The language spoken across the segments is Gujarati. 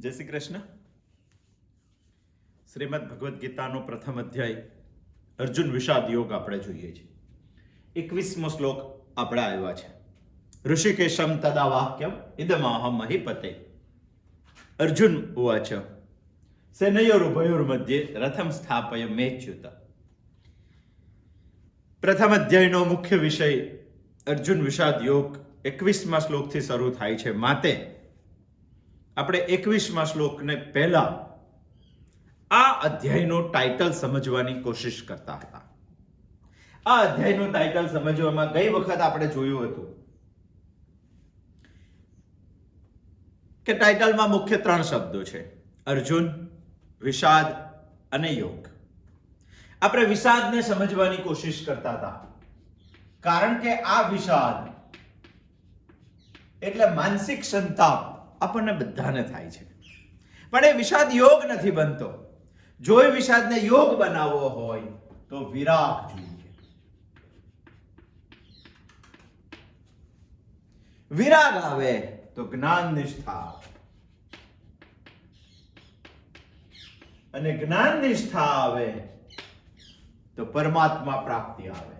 જય શ્રી કૃષ્ણ. શ્રીમદ ભગવદ્ ગીતાનો પ્રથમ અધ્યાય અર્જુન વિષાદ યોગ આપણે જોઈએ છીએ. 21મો શ્લોક આપણે આવ્યા છે. ઋષિકેશમ તદા વાક્યમ ઇદમાહમ મહીપતે. અર્જુન ઉવાચ સેનયોરુભયોર્મધ્યે રથમ સ્થાપય મેચ્યુત. પ્રથમ અધ્યાયનો મુખ્ય વિષય અર્જુન વિષાદ યોગ 21મા શ્લોકથી શરૂ થાય છે. માટે આપણે 21મા શ્લોકને પહેલા આ અધ્યાયનો ટાઇટલ સમજવાની કોશિશ કરતા હતા. આ અધ્યાયનું ટાઇટલ સમજવામાં ગઈ વખત આપણે જોયું હતું કે ટાઇટલમાં મુખ્ય 3 શબ્દો છે: અર્જુન, વિષાદ અને યોગ. આપણે વિષાદને સમજવાની કોશિશ કરતા હતા, કારણ કે આ વિષાદ એટલે માનસિક સંતાપ આપણને બધાને થાય છે. પણ એ વિષાદ યોગ નથી બનતો. જો એ વિષાદને યોગ બનાવવો હોય તો વિરાગ જોઈએ. વિરાગ આવે તો જ્ઞાન નિષ્ઠા, અને જ્ઞાન નિષ્ઠા આવે તો પરમાત્મા પ્રાપ્તિ આવે.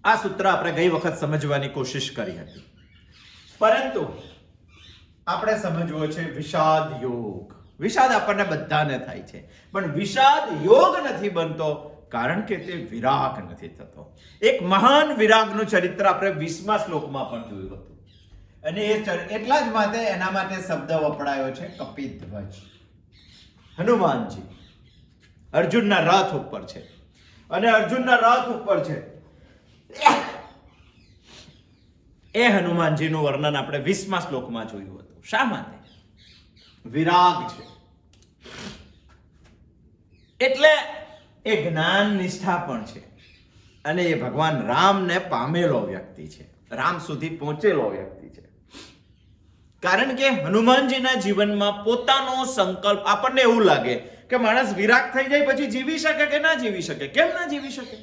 આ સૂત્ર આપણે ગઈ વખત સમજવાની કોશિશ કરી હતી, પરંતુ આપણે સમજવો છે વિષાદ યોગ. વિષાદ આપણને બધાને થાય છે, પણ વિષાદ યોગ નથી બનતો કારણ કે તે વિરાગ નથી થતો. એક મહાન વિરાગનું ચરિત્ર આપણે 20મા શ્લોકમાં પણ જોયું હતું, અને એટલા જ માટે એના માટે શબ્દ વપરાયો છે કપિધ્વજ. હનુમાનજી અર્જુનના રથ ઉપર છે, અને અર્જુનના રથ ઉપર છે એ હનુમાનજીનું વર્ણન આપણે 20મા શ્લોકમાં જોયું હતું. શા માટે? વિરાગ છે એટલે એ જ્ઞાન નિષ્ઠા પણ છે, અને એ ભગવાન રામને પામેલો વ્યક્તિ છે, રામ સુધી પહોંચેલો વ્યક્તિ છે. કારણ કે હનુમાનજીના જીવનમાં પોતાનો સંકલ્પ, આપણને એવું લાગે કે માણસ વિરાગ થઈ જાય પછી જીવી શકે કે ના જીવી શકે. કેમ ના જીવી શકે?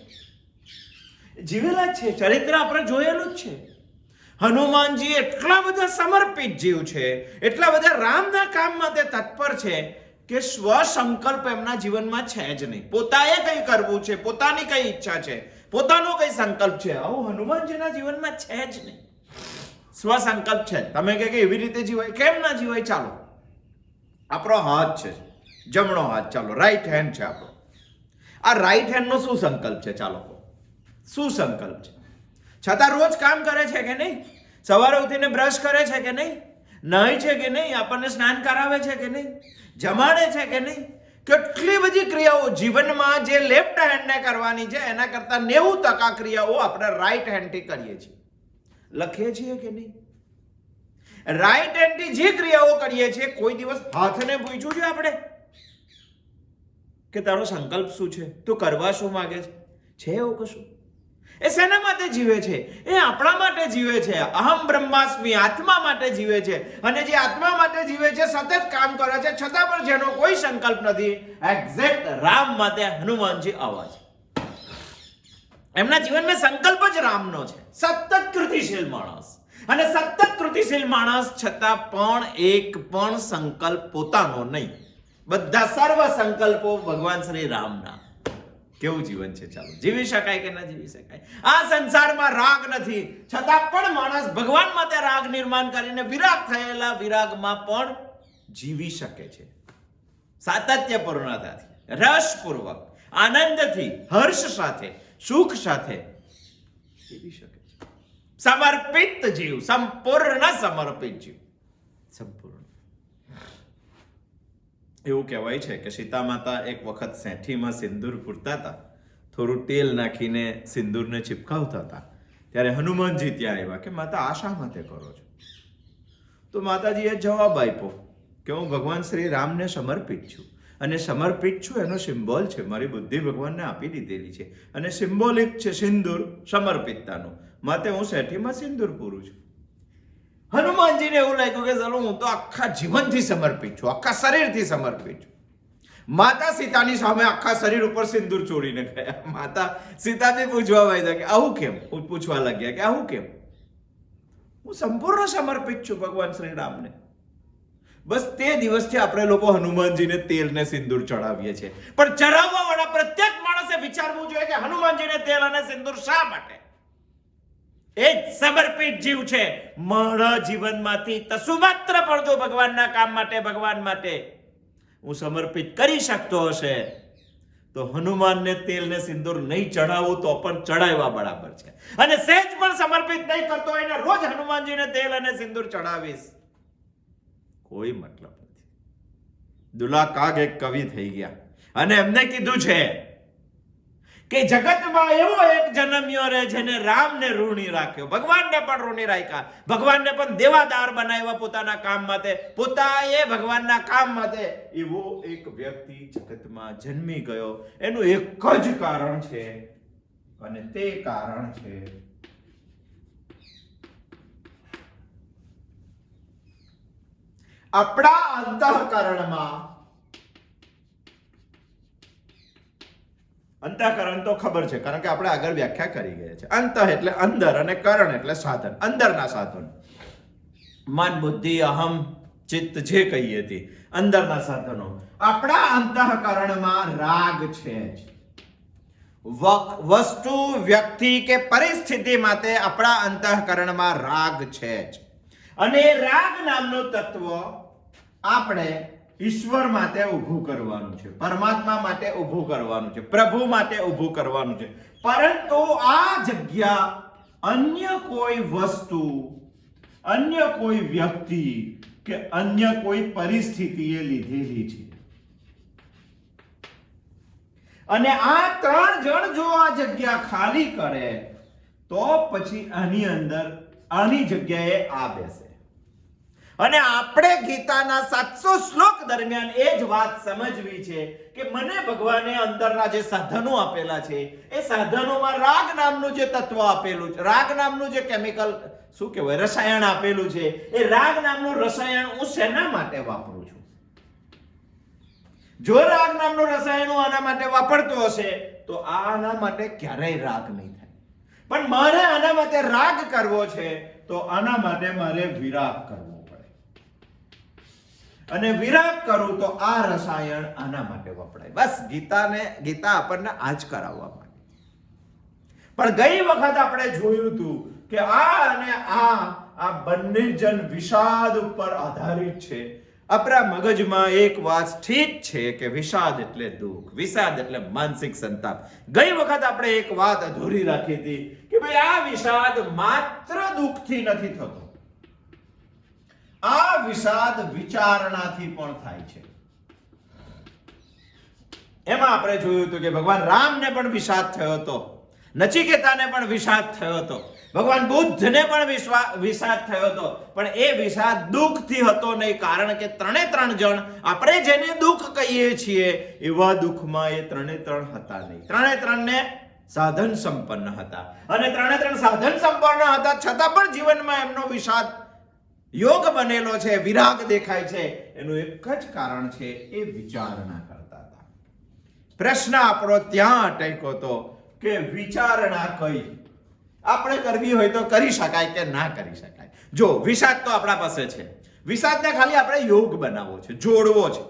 જીવેલા જ છે, ચરિત્ર આપણે જોયેલું જ છે. હનુમાનજી એટલા બધા સમર્પિત જીવ છે, એટલા બધા રામના કામ માટે તત્પર છે કે સ્વ સંકલ્પ એમના જીવનમાં છે જ નહીં. પોતાએ કઈ કરવું છે, પોતાની કઈ ઈચ્છા છે, પોતાનો કઈ સંકલ્પ છે, આવું હનુમાનજીના જીવનમાં છે જ નહીં. સ્વ સંકલ્પ છે. તમે કે એવી રીતે જીવાય, કેમ ના જીવાય? ચાલો, આપણો હાથ છે, જમણો હાથ, ચાલો રાઈટ હેન્ડ છે આપણો. આ રાઈટ હેન્ડ નો શું સંકલ્પ છે? ચાલો, શું સંકલ્પ છે? છતાં રોજ કામ કરે છે કે નહીં? સવારે ઉઠીને બ્રશ કરે છે કે નહીં? નાય છે કે નહીં? આપણને સ્નાન કરાવે છે કે નહીં? જમાડે છે કે નહીં? કેટલી બધી ક્રિયાઓ જીવનમાં જે લેફ્ટ હેન્ડને કરવાની છે એના કરતા 90% ક્રિયાઓ આપણે રાઈટ હેન્ડથી કરીએ છીએ. લખીએ છીએ કે નહીં? રાઈટ હેન્ડથી જે ક્રિયાઓ કરીએ છીએ, કોઈ દિવસ હાથને પૂછ્યું છે આપણે કે તારો સંકલ્પ શું છે, તું કરવા શું માંગે છે? એવું કશું? એ શેના માટે જીવે છે? એ આપણા માટે જીવે છે. અહમ બ્રહ્માસ્મિ, આત્મા માટે જીવે છે. અને જે આત્મા માટે જીવે છે, સતત કામ કરે છે, છતાં પણ જેનો કોઈ સંકલ્પ નથી, એક્ઝેક્ટ રામ માટે હનુમાનજી આવા છે. એમના જીવનમાં સંકલ્પ જ રામનો છે. સતત કૃતિશીલ માણસ, અને સતત કૃતિશીલ માણસ છતાં પણ એક પણ સંકલ્પ પોતાનો નહીં. બધા સર્વ સંકલ્પો ભગવાન શ્રી રામના. કેવું જીવન છે? ચાલો, જીવી શકાય કે ના જીવી શકાય? આ સંસારમાં રાગ નથી, છતાં પણ માણસ ભગવાન માટે રાગ નિર્માણ કરીને વિરાગ થયેલા વિરાગમાં પણ જીવી શકે છે. સાતત્યપૂર્ણતાથી, રસપૂર્વક, આનંદથી, હર્ષ સાથે, સુખ સાથે જીવી શકે છે. સમર્પિત જીવ, સંપૂર્ણ સમર્પિત જીવ, સંપૂર્ણ. એવું કહેવાય છે કે સીતા માતા એક વખત સેઠીમાં સિંદૂર પૂરતા હતા, થોડું તેલ નાખીને સિંદૂરને ચિપકાવતા હતા. ત્યારે હનુમાનજી ત્યાં આવ્યા કે માતા આ શા માટે કરો છો? તો માતાજીએ જવાબ આપ્યો કે હું ભગવાન શ્રી રામને સમર્પિત છું, અને સમર્પિત છું એનો સિમ્બોલ છે, મારી બુદ્ધિ ભગવાનને આપી દીધેલી છે, અને સિમ્બોલિક છે સિંદૂર સમર્પિતતાનું, માટે હું સેઠીમાં સિંદૂર પૂરું છું. હનુમાનજીને એવું લાગ્યું કે ચલો હું તો આખા જીવનથી સમર્પિત છું, આખા શરીરથી સમર્પિત છું, માતા સીતાની સામે આખા શરીર ઉપર સિંદૂર ચોરીને ગયા. માતા સીતાજી પૂછવા માંડ્યા કે આવું કેમ? પૂછવા લાગ્યા કે આવું કેમ? હું સંપૂર્ણ સમર્પિત છું ભગવાન શ્રી રામને. બસ તે દિવસથી આપણે લોકો હનુમાનજીને તેલ ને સિંદૂર ચડાવીએ છીએ. પણ ચડાવવા વાળા પ્રત્યેક માણસે વિચારવું જોઈએ કે હનુમાનજીને તેલ અને સિંદૂર શા માટે? એ જ સમર્પિત જીવ છે. મારા જીવનમાંથી તસુ માત્ર પણ જો ભગવાનના કામ માટે, ભગવાન માટે હું સમર્પિત કરી શકતો હશે તો હનુમાનને તેલ ને સિંદૂર નહીં ચડાવું તો પણ ચડાવવા બરાબર છે. અને સહેજ પણ સમર્પિત નહીં કરતો હોય ને રોજ હનુમાનજીને તેલ અને સિંદૂર ચડાવીશ, કોઈ મતલબ નથી. દુલા કાગ એક કવિ થઈ ગયા અને એમને કીધું છે કે જગતમાં એવો એક જન્મ્યો રે જેને રામને ઋણી રાખ્યો. ભગવાનને પણ ઋણી રાખ્યા, ભગવાનને પણ દેવાદાર બનાવ્યા પોતાના કામ માટે, પોતાએ ભગવાનના કામ માટે. એવો એક વ્યક્તિ જગતમાં જન્મી ગયો. એનું એક જ કારણ છે અને તે કારણ છે આપણા અંતઃકરણમાં. અંતઃકરણ તો ખબર છે કારણ કે આપણે આગળ વ્યાખ્યા કરી ગયા છે. અંતઃ એટલે અંદર અને કરણ એટલે સાધન, અંદરના સાધન. મન, બુદ્ધિ, અહમ, ચિત્ત જે કહીએ તે અંદરના સાધનો. આપણા અંતઃકરણમાં રાગ છે જ. વસ્તુ, વ્યક્તિ કે પરિસ્થિતિ માટે આપણા અંતઃકરણમાં રાગ છે જ. અને રાગ નામનું તત્વ આપણે ઈશ્વર માટે ઊભું કરવાનું છે, પરમાત્મા માટે ઊભું કરવાનું છે, પ્રભુ માટે ઊભું કરવાનું છે. પરંતુ આ જગ્યા અન્ય કોઈ વસ્તુ, અન્ય કોઈ વ્યક્તિ કે અન્ય કોઈ પરિસ્થિતિએ લીધેલી છે. અને આ ત્રણ જણ જો આ જગ્યા ખાલી કરે તો પછી આની અંદર, આની જગ્યાએ આ બેસે. અને આપણે ગીતાના 700 શ્લોક દરમિયાન એ જ વાત સમજવી છે કે મને ભગવાને અંદરના જે સાધનો આપેલા છે એ સાધનોમાં રાગ નામનું જે તત્વ આપેલું છે, રાગ નામનું જે કેમિકલ, શું કહેવાય, રસાયણ આપેલું છે, એ રાગ નામનું રસાયણ હું શેના માટે વાપરું છું? જો રાગ નામનું રસાયણ હું આના માટે વાપરતો હશે તો આના માટે ક્યારેય રાગ નહીં થાય. પણ મારે આના માટે રાગ કરવો છે તો આના માટે મારે વિરાગ કરવો. અને વિરાગ કરું તો આ રસાયણ આના માટે વપરાય. બસ ગીતા આપણને આ જ કરાવવા માંગે. પણ ગઈ વખત આપણે જોયું હતું કે આ અને આ બંને જન વિષાદ ઉપર આધારિત છે. આપણા મગજમાં એક વાત ઠીક છે કે વિષાદ એટલે દુઃખ, વિષાદ એટલે માનસિક સંતાપ. ગઈ વખત આપણે એક વાત અધૂરી રાખી હતી કે ભાઈ આ વિષાદ માત્ર દુઃખથી નથી થતો, આ વિષાદ વિચારણાથી પણ થાય છે. એમાં આપણે જોયું હતું કે ભગવાન રામને પણ વિષાદ થયો હતો, નચિકેતાને પણ વિષાદ થયો હતો, ભગવાન બુદ્ધને પણ વિષાદ થયો હતો. પણ એ વિષાદ દુઃખથી હતો નહીં, કારણ કે ત્રણે ત્રણ જણ આપણે જેને દુઃખ કહીએ છીએ એવા દુઃખમાં એ ત્રણે ત્રણ હતા નહીં. ત્રણે ત્રણને સાધન સંપન્ન હતા અને ત્રણે ત્રણ સાધન સંપન્ન હતા છતાં પણ જીવનમાં એમનો વિષાદ યોગ બનેલો છે, વિરાગ દેખાય છે. એનું એક જ કારણ છે, એ વિચારણા કરતા હતા. પ્રશ્ન આપણો ત્યાં અટક્યો હતો કે વિચારણા કઈ આપણે કરવી હોય તો કરી શકાય કે ના કરી શકાય. જો વિષાદ તો આપણા પાસે છે, વિષાદને ખાલી આપણે યોગ બનાવવો છે, જોડવો છે.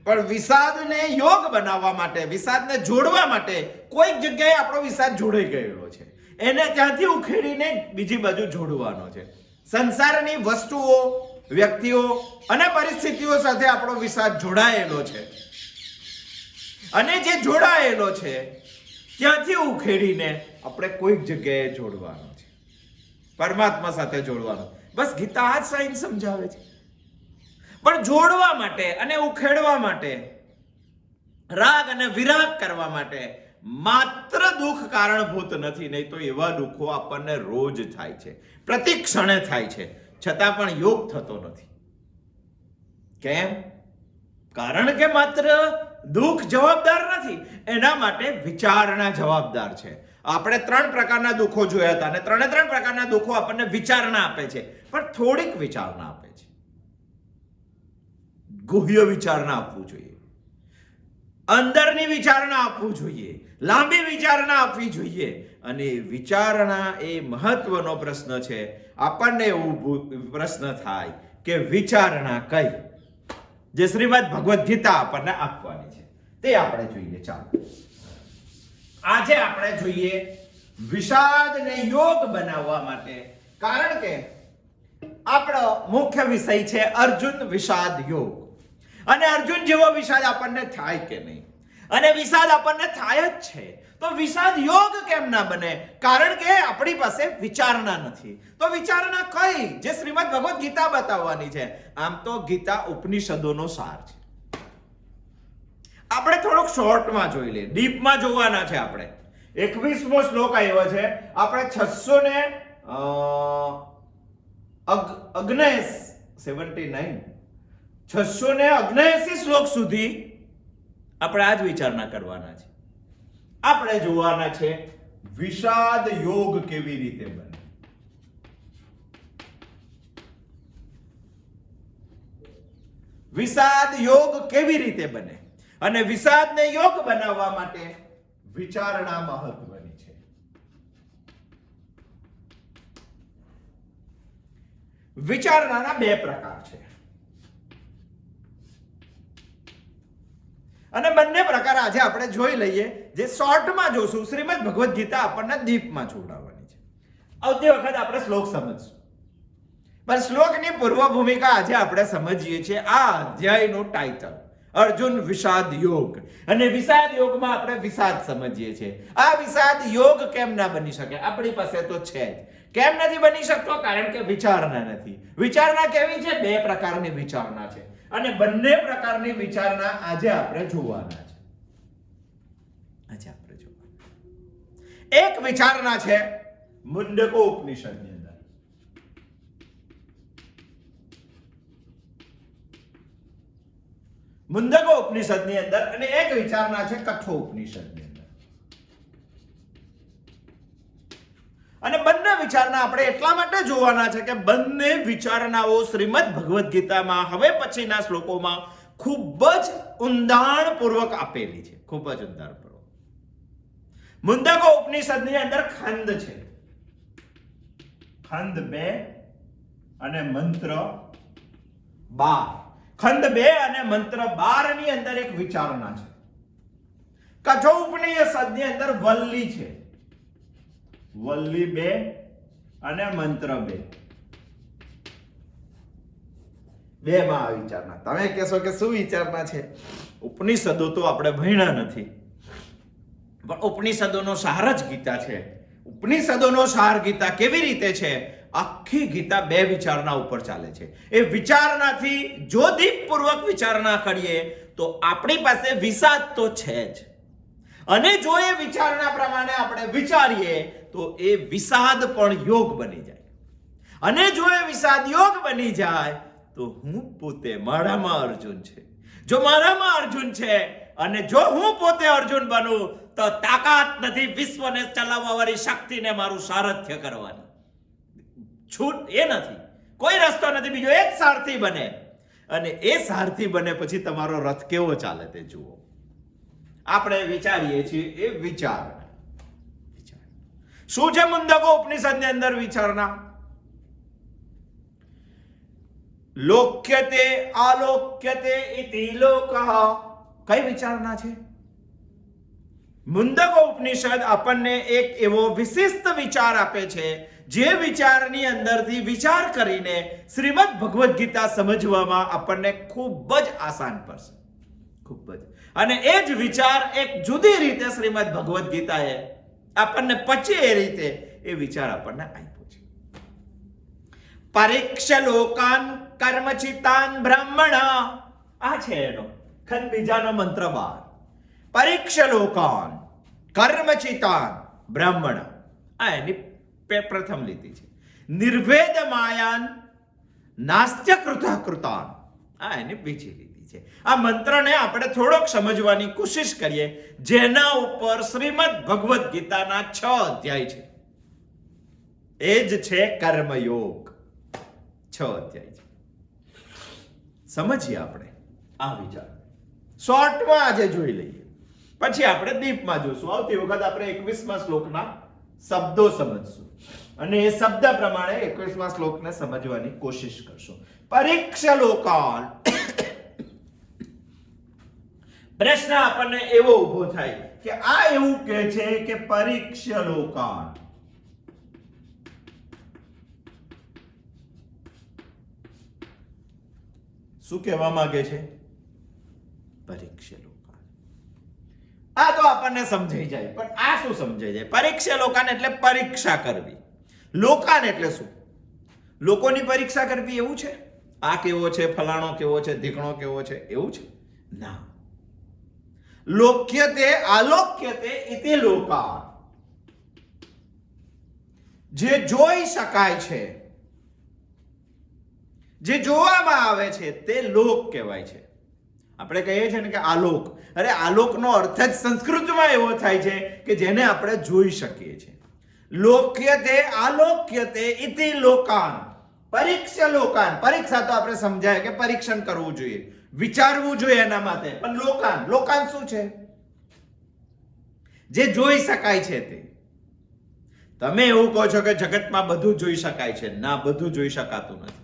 પણ વિષાદને યોગ બનાવવા માટે, વિષાદને જોડવા માટે કોઈક જગ્યાએ આપણો વિષાદ જોડાઈ ગયેલો છે, એને ત્યાંથી ઉખેડીને બીજી બાજુ જોડવાનો છે. સંસારની વસ્તુઓ, વ્યક્તિઓ અને પરિસ્થિતિઓ સાથે આપણો વિષાદ જોડાયેલો છે અને જે જોડાયેલો છે ત્યાંથી ઉખેડીને આપણે કોઈક જગ્યાએ જોડવાનો છે, પરમાત્મા સાથે જોડવાનો. બસ ગીતા આ જ સાઈન સમજાવે છે. પણ જોડવા માટે અને ઉખેડવા માટે, રાગ અને વિરાગ કરવા માટે માત્ર દુઃખ કારણભૂત નથી. નહીં તો એવા દુઃખો આપણને રોજ થાય છે, પ્રતિ ક્ષણે થાય છે, છતાં પણ યોગ થતો નથી. કેમ? કારણ કે માત્ર દુઃખ જવાબદાર નથી, એના માટે વિચારણા જવાબદાર છે. આપણે 3 પ્રકારના દુઃખો જોયા હતા અને ત્રણે પ્રકારના દુઃખો આપણને વિચારણા આપે છે, પણ થોડીક વિચારણા આપે છે. ગુહ્ય વિચારણા આપવું જોઈએ. અંદરની વિચારણા આપવું જોઈએ, લાંબી વિચારણા આપવી જોઈએ. અને વિચારણા એ મહત્વનો પ્રશ્ન છે. આપણને એવો પ્રશ્ન થાય કે વિચારણા કઈ, જે શ્રીમદ ભગવદ્ ગીતા આપણને આપવાની છે તે આપણે જોઈએ. ચાલો આજે આપણે જોઈએ વિષાદને યોગ બનાવવા માટે, કારણ કે આપણો મુખ્ય વિષય છે અર્જુન વિષાદ યોગ. અને અર્જુન જેવો વિષાદ આપણને થાય કે નહીં, અને વિષાદ આપણને થાય જ છે, તો વિષાદ યોગ કેમ ના બને? કારણ કે આપણી પાસે વિચારણા નથી. તો વિચારણા કઈ, જે શ્રીમદ ભગવદ્ ગીતા બતાવવાની છે. આમ તો ગીતા ઉપનિષદોનો સાર છે. આપણે થોડોક શોર્ટમાં જોઈ લઈએ, ડીપમાં જોવાના છે. આપણે 21મો શ્લોક આવ્યો છે. આપણે 679 શ્લોક સુધી આપણે આ જ વિચારણા કરવાના છે. આપણે જોવાના છે વિષાદ યોગ કેવી રીતે બને. વિષાદ યોગ કેવી રીતે બને, અને વિષાદને યોગ બનાવવા માટે વિચારણા મહત્વની છે. વિચારણાના બે પ્રકાર છે, અને બંને પ્રકાર આજે આપણે જોઈ લઈએ. જે શોર્ટમાં જોશું, શ્રીમદ ભગવદ્ ગીતા આપણને દીપમાં જોડાવવાની છે. આવતી વખત આપણે શ્લોક સમજશું, પણ શ્લોકની પૂર્વ ભૂમિકા આજે આપણે સમજીએ છીએ. આ અધ્યાયનું ટાઇટલ અર્જુન વિષાદ યોગ, અને વિષાદ યોગમાં આપણે વિષાદ સમજીએ છીએ. આ વિષાદ યોગ કેમ ના બની શકે? આપણી પાસે તો છે જ. કેમ નથી બની શકતો? કારણ કે વિચારણા નથી. વિચારણા કેવી છે? બે પ્રકારની વિચારણા છે, અને બંને પ્રકારની વિચારણા આજે આપણે જોવાના છે. એક વિચારણા છે મુંડકો ઉપનિષદની અંદર. મુંડકો ઉપનિષદની અંદર, અને એક વિચારણા છે કઠો ઉપનિષદની અંદર. અને બંને વિચારણા આપણે એટલા માટે જોવાના છે કે બંને વિચારણાઓ શ્રીમદ ભગવદ્ ગીતામાં હવે પછીના શ્લોકોમાં ખૂબ જ ઊંડાણપૂર્વક આપેલી છે. ખૂબ જ ઊંડાણપૂર્વક. મુંડકો ઉપનિષદની અંદર ખંડ છે, ખંડ 2 અને મંત્ર 12. ખંડ 2 અને મંત્ર 12 ની અંદર એક વિચારણા છે. કઠો ઉપનિષદની અંદર વલ્લી છે, વલ્લી 2 અને મંત્ર 2. બે માં આ વિચારણા. તમે કહેશો કે શું વિચારણા છે? ઉપનિષદો તો આપણે ભણ્યા નથી, પણ ઉપનિષદોનો સાર જ ગીતા છે. ઉપનિષદોનો સાર ગીતા કેવી રીતે છે? આખી ગીતા બે વિચારણા ઉપર ચાલે છે. એ વિચારણાથી જો દીપપૂર્વક વિચારણા કરીએ તો આપણી પાસે વિષાદ તો છે જ, અને જો એ વિચારણા પ્રમાણે આપણે વિચારીએ તો એ વિષાદ પણ યોગ બની જાય. અને જો એ વિષાદ યોગ બની જાય તો હું પોતે, મારામાં અર્જુન છે. જો મારામાં અર્જુન છે, અને જો હું પોતે અર્જુન બનું તો તાકાત નથી વિશ્વને ચલાવવા વાળી શક્તિને મારું સારથ્ય કરવાની. છૂટ એ નથી, કોઈ રસ્તો નથી. બીજો એક સારથી બને, અને એ સારથી બને પછી તમારો રથ કેવો ચાલે તે જુઓ. આપણે વિચારીએ છીએ એ વિચારણા. શું છે મુંડકો ઉપનિષદની અંદર વિચારણા? લોક્યતે આલોક્યતે ઇતિ લોકઃ. કઈ વિચારણા છે? મુંડકો ઉપનિષદ આપણને એક એવો વિશિષ્ટ વિચાર આપે છે, જે વિચારની અંદરથી વિચાર કરીને શ્રીમદ ભગવદ્ ગીતા સમજવામાં આપણને ખૂબ જ આસાન પડશે. ખૂબ જ. અને એ જ વિચાર એક જુદી રીતે શ્રીમદ ભગવદ્ ગીતાએ આપણને પચે એ રીતે એ વિચાર આપણને આપ્યો છે. પરીક્ષ લોકાન કર્મચિતાન બ્રાહ્મણ. આ છે એનો ખંડ બીજાનો મંત્ર 12. પરીક્ષ લોકાન કર્મચિતાન બ્રાહ્મણ. આ એની પ્રથમ લીટી છે. નિર્ભેદ માયાન નાસ્ત્ય કૃતઃ કૃતાન. આ એની બીજી લીટી છે. આ મંત્રને આપણે થોડોક સમજવાની કોશિશ કરીએ, જેના ઉપર શ્રીમદ ભગવદ્ ગીતાના 6 અધ્યાય છે. એ જ છે કર્મયોગ. 6 અધ્યાય છે. સમજીએ આપણે આ વિચાર. શોર્ટમાં આજે જોઈ લઈએ. પછી આપણે દીપમાં જોશું. આવતી વખત આપણે 21મા શ્લોકના શબ્દો સમજશું અને એ શબ્દ પ્રમાણે 21મા શ્લોકને સમજવાની કોશિશ કરશું. પરીક્ષ લોકાન. પ્રશ્ન આપણને એવો ઉભો થાય કે આ એવું કહે છે કે પરીક્ષ લોકાન. શું કહેવા માંગે છે? પરીક્ષ લોકાન. આ તો આપણને સમજાઈ જાય, પણ આ શું સમજાઈ જાય? પરીક્ષ લોકાન એટલે પરીક્ષા કરવી. લોકાન એટલે શું? લોકોની પરીક્ષા કરવી એવું છે? આ કેવો છે, ફલાણો કેવો છે, ઢીકણો કેવો છે, એવું છે? ના. લોક્યતે આલોક્યતે ઇતિ લોકાન. જે જોઈ શકાય છે, જે જોવામાં આવે છે તે લોક કહેવાય છે. આપણે કહીએ છીએ ને કે આલોક. અરે આલોકનો અર્થ જ સંસ્કૃતમાં એવો થાય છે કે જેને આપણે જોઈ શકીએ છીએ. લોક્યતે આલોક્યતે ઇતિ લોકાન. પરીક્ષ લોકાન. પરીક્ષા તો આપણે સમજાય કે પરીક્ષણ કરવું જોઈએ, વિચારવું જોઈએ એના માટે. પણ લોકાન, લોકાન શું છે? જે જોઈ શકાય છે તે. તમે એવું કહો છો કે જગતમાં બધું જોઈ શકાય છે. ના, બધું જોઈ શકાતું નથી.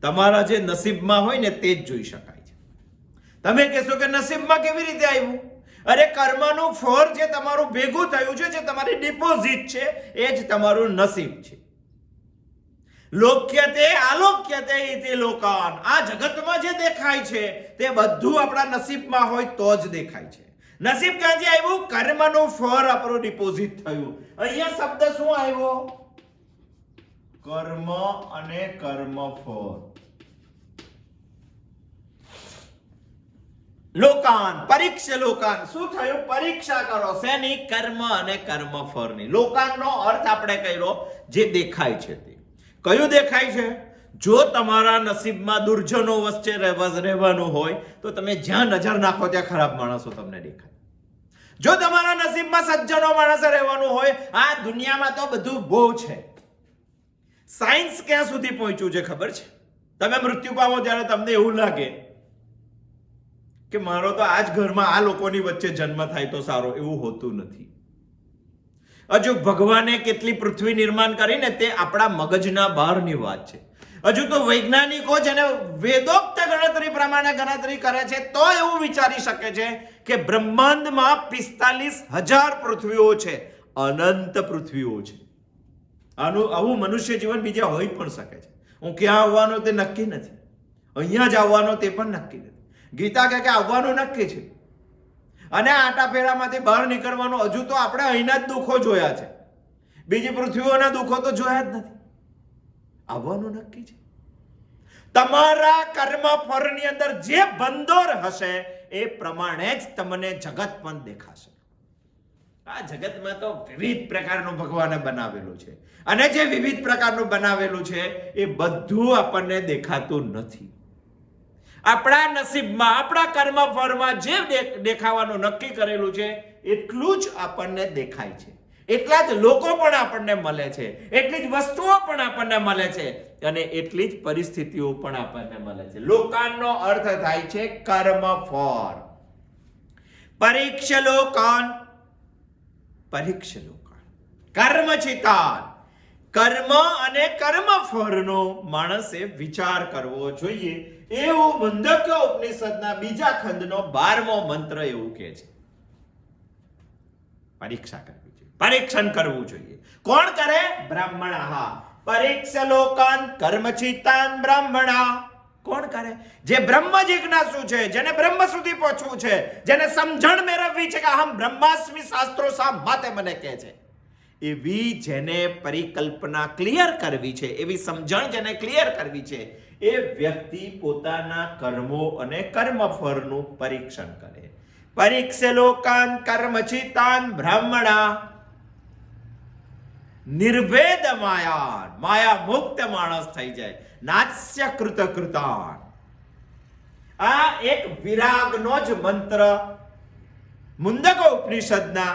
તમારા જે નસીબમાં હોય ને તે જ જોઈ શકાય છે. તમે કહેશો કે નસીબમાં કેવી રીતે આવ્યું? અરે કર્મનું ફળ જે તમારું ભેગું થયું છે, જે તમારી ડિપોઝિટ છે, એ જ તમારું નસીબ છે. લોક્યતે આલોક્યતે ઇતિ લોકાન. આ જગતમાં જે દેખાય છે તે બધું આપણા નસીબમાં હોય તો જ દેખાય છે. નસીબ ક્યાંથી આવ્યું? કર્મનું ફળ આપણું ડિપોઝિટ થયું. અહીંયા શબ્દ શું આવ્યો? કર્મ અને કર્મફળ. લોકાન, પરીક્ષ લોકાન. શું થયું? પરીક્ષા કરો. શેની? કર્મ અને કર્મફળની. લોકાનનો અર્થ આપણે કર્યો જે દેખાય છે તે. કયું દેખાય છે? જો તમારા નસીબમાં દુર્જનો વચ્ચે રહેવાનું હોય તો તમે જ્યાં નજર નાખો ત્યાં ખરાબ માણસો તમને દેખાય. જો તમારા નસીબમાં સજ્જનો માણસો રહેવાનું હોય, આ દુનિયામાં તો બધું બહુ છે. સાયન્સ ક્યાં સુધી પહોંચ્યું છે ખબર છે? તમે મૃત્યુ પામો ત્યારે તમને એવું લાગે કે મારો તો આ જ ઘરમાં આ લોકોની વચ્ચે જન્મ થાય તો સારો. એવું હોતું નથી. હજુ ભગવાને કેટલી પૃથ્વી નિર્માણ કરીને તે આપણા મગજના બહારની વાત છે. હજુ તો વૈજ્ઞાનિકો જેને વેદોક્ત ગણતરી પ્રમાણે ગણતરી કરે છે તો એવું વિચારી શકે છે કે બ્રહ્માંડમાં 45,000 પૃથ્વીઓ છે, અનંત પૃથ્વીઓ છે. આવું મનુષ્ય જીવન બીજા હોઈ પણ શકે છે. હું ક્યાં આવવાનો તે નક્કી નથી, અહીંયા જ આવવાનો તે પણ નક્કી નથી. ગીતા કહે કે આવવાનું નક્કી છે અને આટા ફેરામાંથી બહાર નીકળવાનું હજુ તો આપણે અહીંના જ દુઃખો જોયા છે, બીજી પૃથ્વીઓના દુઃખો તો જોયા જ નથી. આવવાનું નક્કી છે. તમારા કર્મ ફળની અંદર જે બંદોર હશે એ પ્રમાણે જ તમને જગત પણ દેખાશે. આ જગતમાં તો વિવિધ પ્રકારનું ભગવાને બનાવેલું છે અને જે વિવિધ પ્રકારનું બનાવેલું છે એ બધું આપણને દેખાતું નથી. આપણા નસીબમાં, આપણા કર્મ ફળમાં જે દેખાવાનું નક્કી કરેલું છે એટલું જ આપણને દેખાય છે. એટલા જ લોકો પણ આપણને મળે છે, એટલી જ વસ્તુઓ પણ આપણને મળે છે અને એટલી જ પરિસ્થિતિઓ પણ આપણને મળે છે. લોકાનનો અર્થ થાય છે કર્મ ફળ. પરીક્ષ લોકાન. પરીક્ષ લોકાન. કર્મચિતાન. કર્મ અને કર્મ ફળનો માણસે વિચાર કરવો જોઈએ એવું મુંડક્ય ઉપનિષદના બીજા ખંડનો 12મો મંત્ર એવું કહે છે. પરીક્ષા કરવી જોઈએ, પરીક્ષણ કરવું જોઈએ. કોણ કરે? બ્રાહ્મણા. પરીક્ષ લોકાન કર્મચિતાન બ્રાહ્મણા. કોણ કરે? જે બ્રહ્મ જિજ્ઞાસુ છે, જેને બ્રહ્મ સુધી પહોંચવું છે, જેને સમજણ મેળવવી છે કે અહમ બ્રહ્માસ્મિ, શાસ્ત્રો શા માટે મને કહે છે, એવી જેને પરિકલ્પના ક્લિયર કરવી છે, એવી સમજણ જેને ક્લિયર કરવી છે, એ વ્યક્તિ પોતાના કર્મો અને કર્મફળનું પરીક્ષણ કરે. પરીક્ષ લોકાન કર્મચિતાન બ્રાહ્મણા. નિર્વેદ માયાન. માયા મુક્ત માણસ થઈ જાય. નાસ્ય કૃત કૃતાન. આ એક વિરાગનો જ મંત્ર મુંડક ઉપનિષદના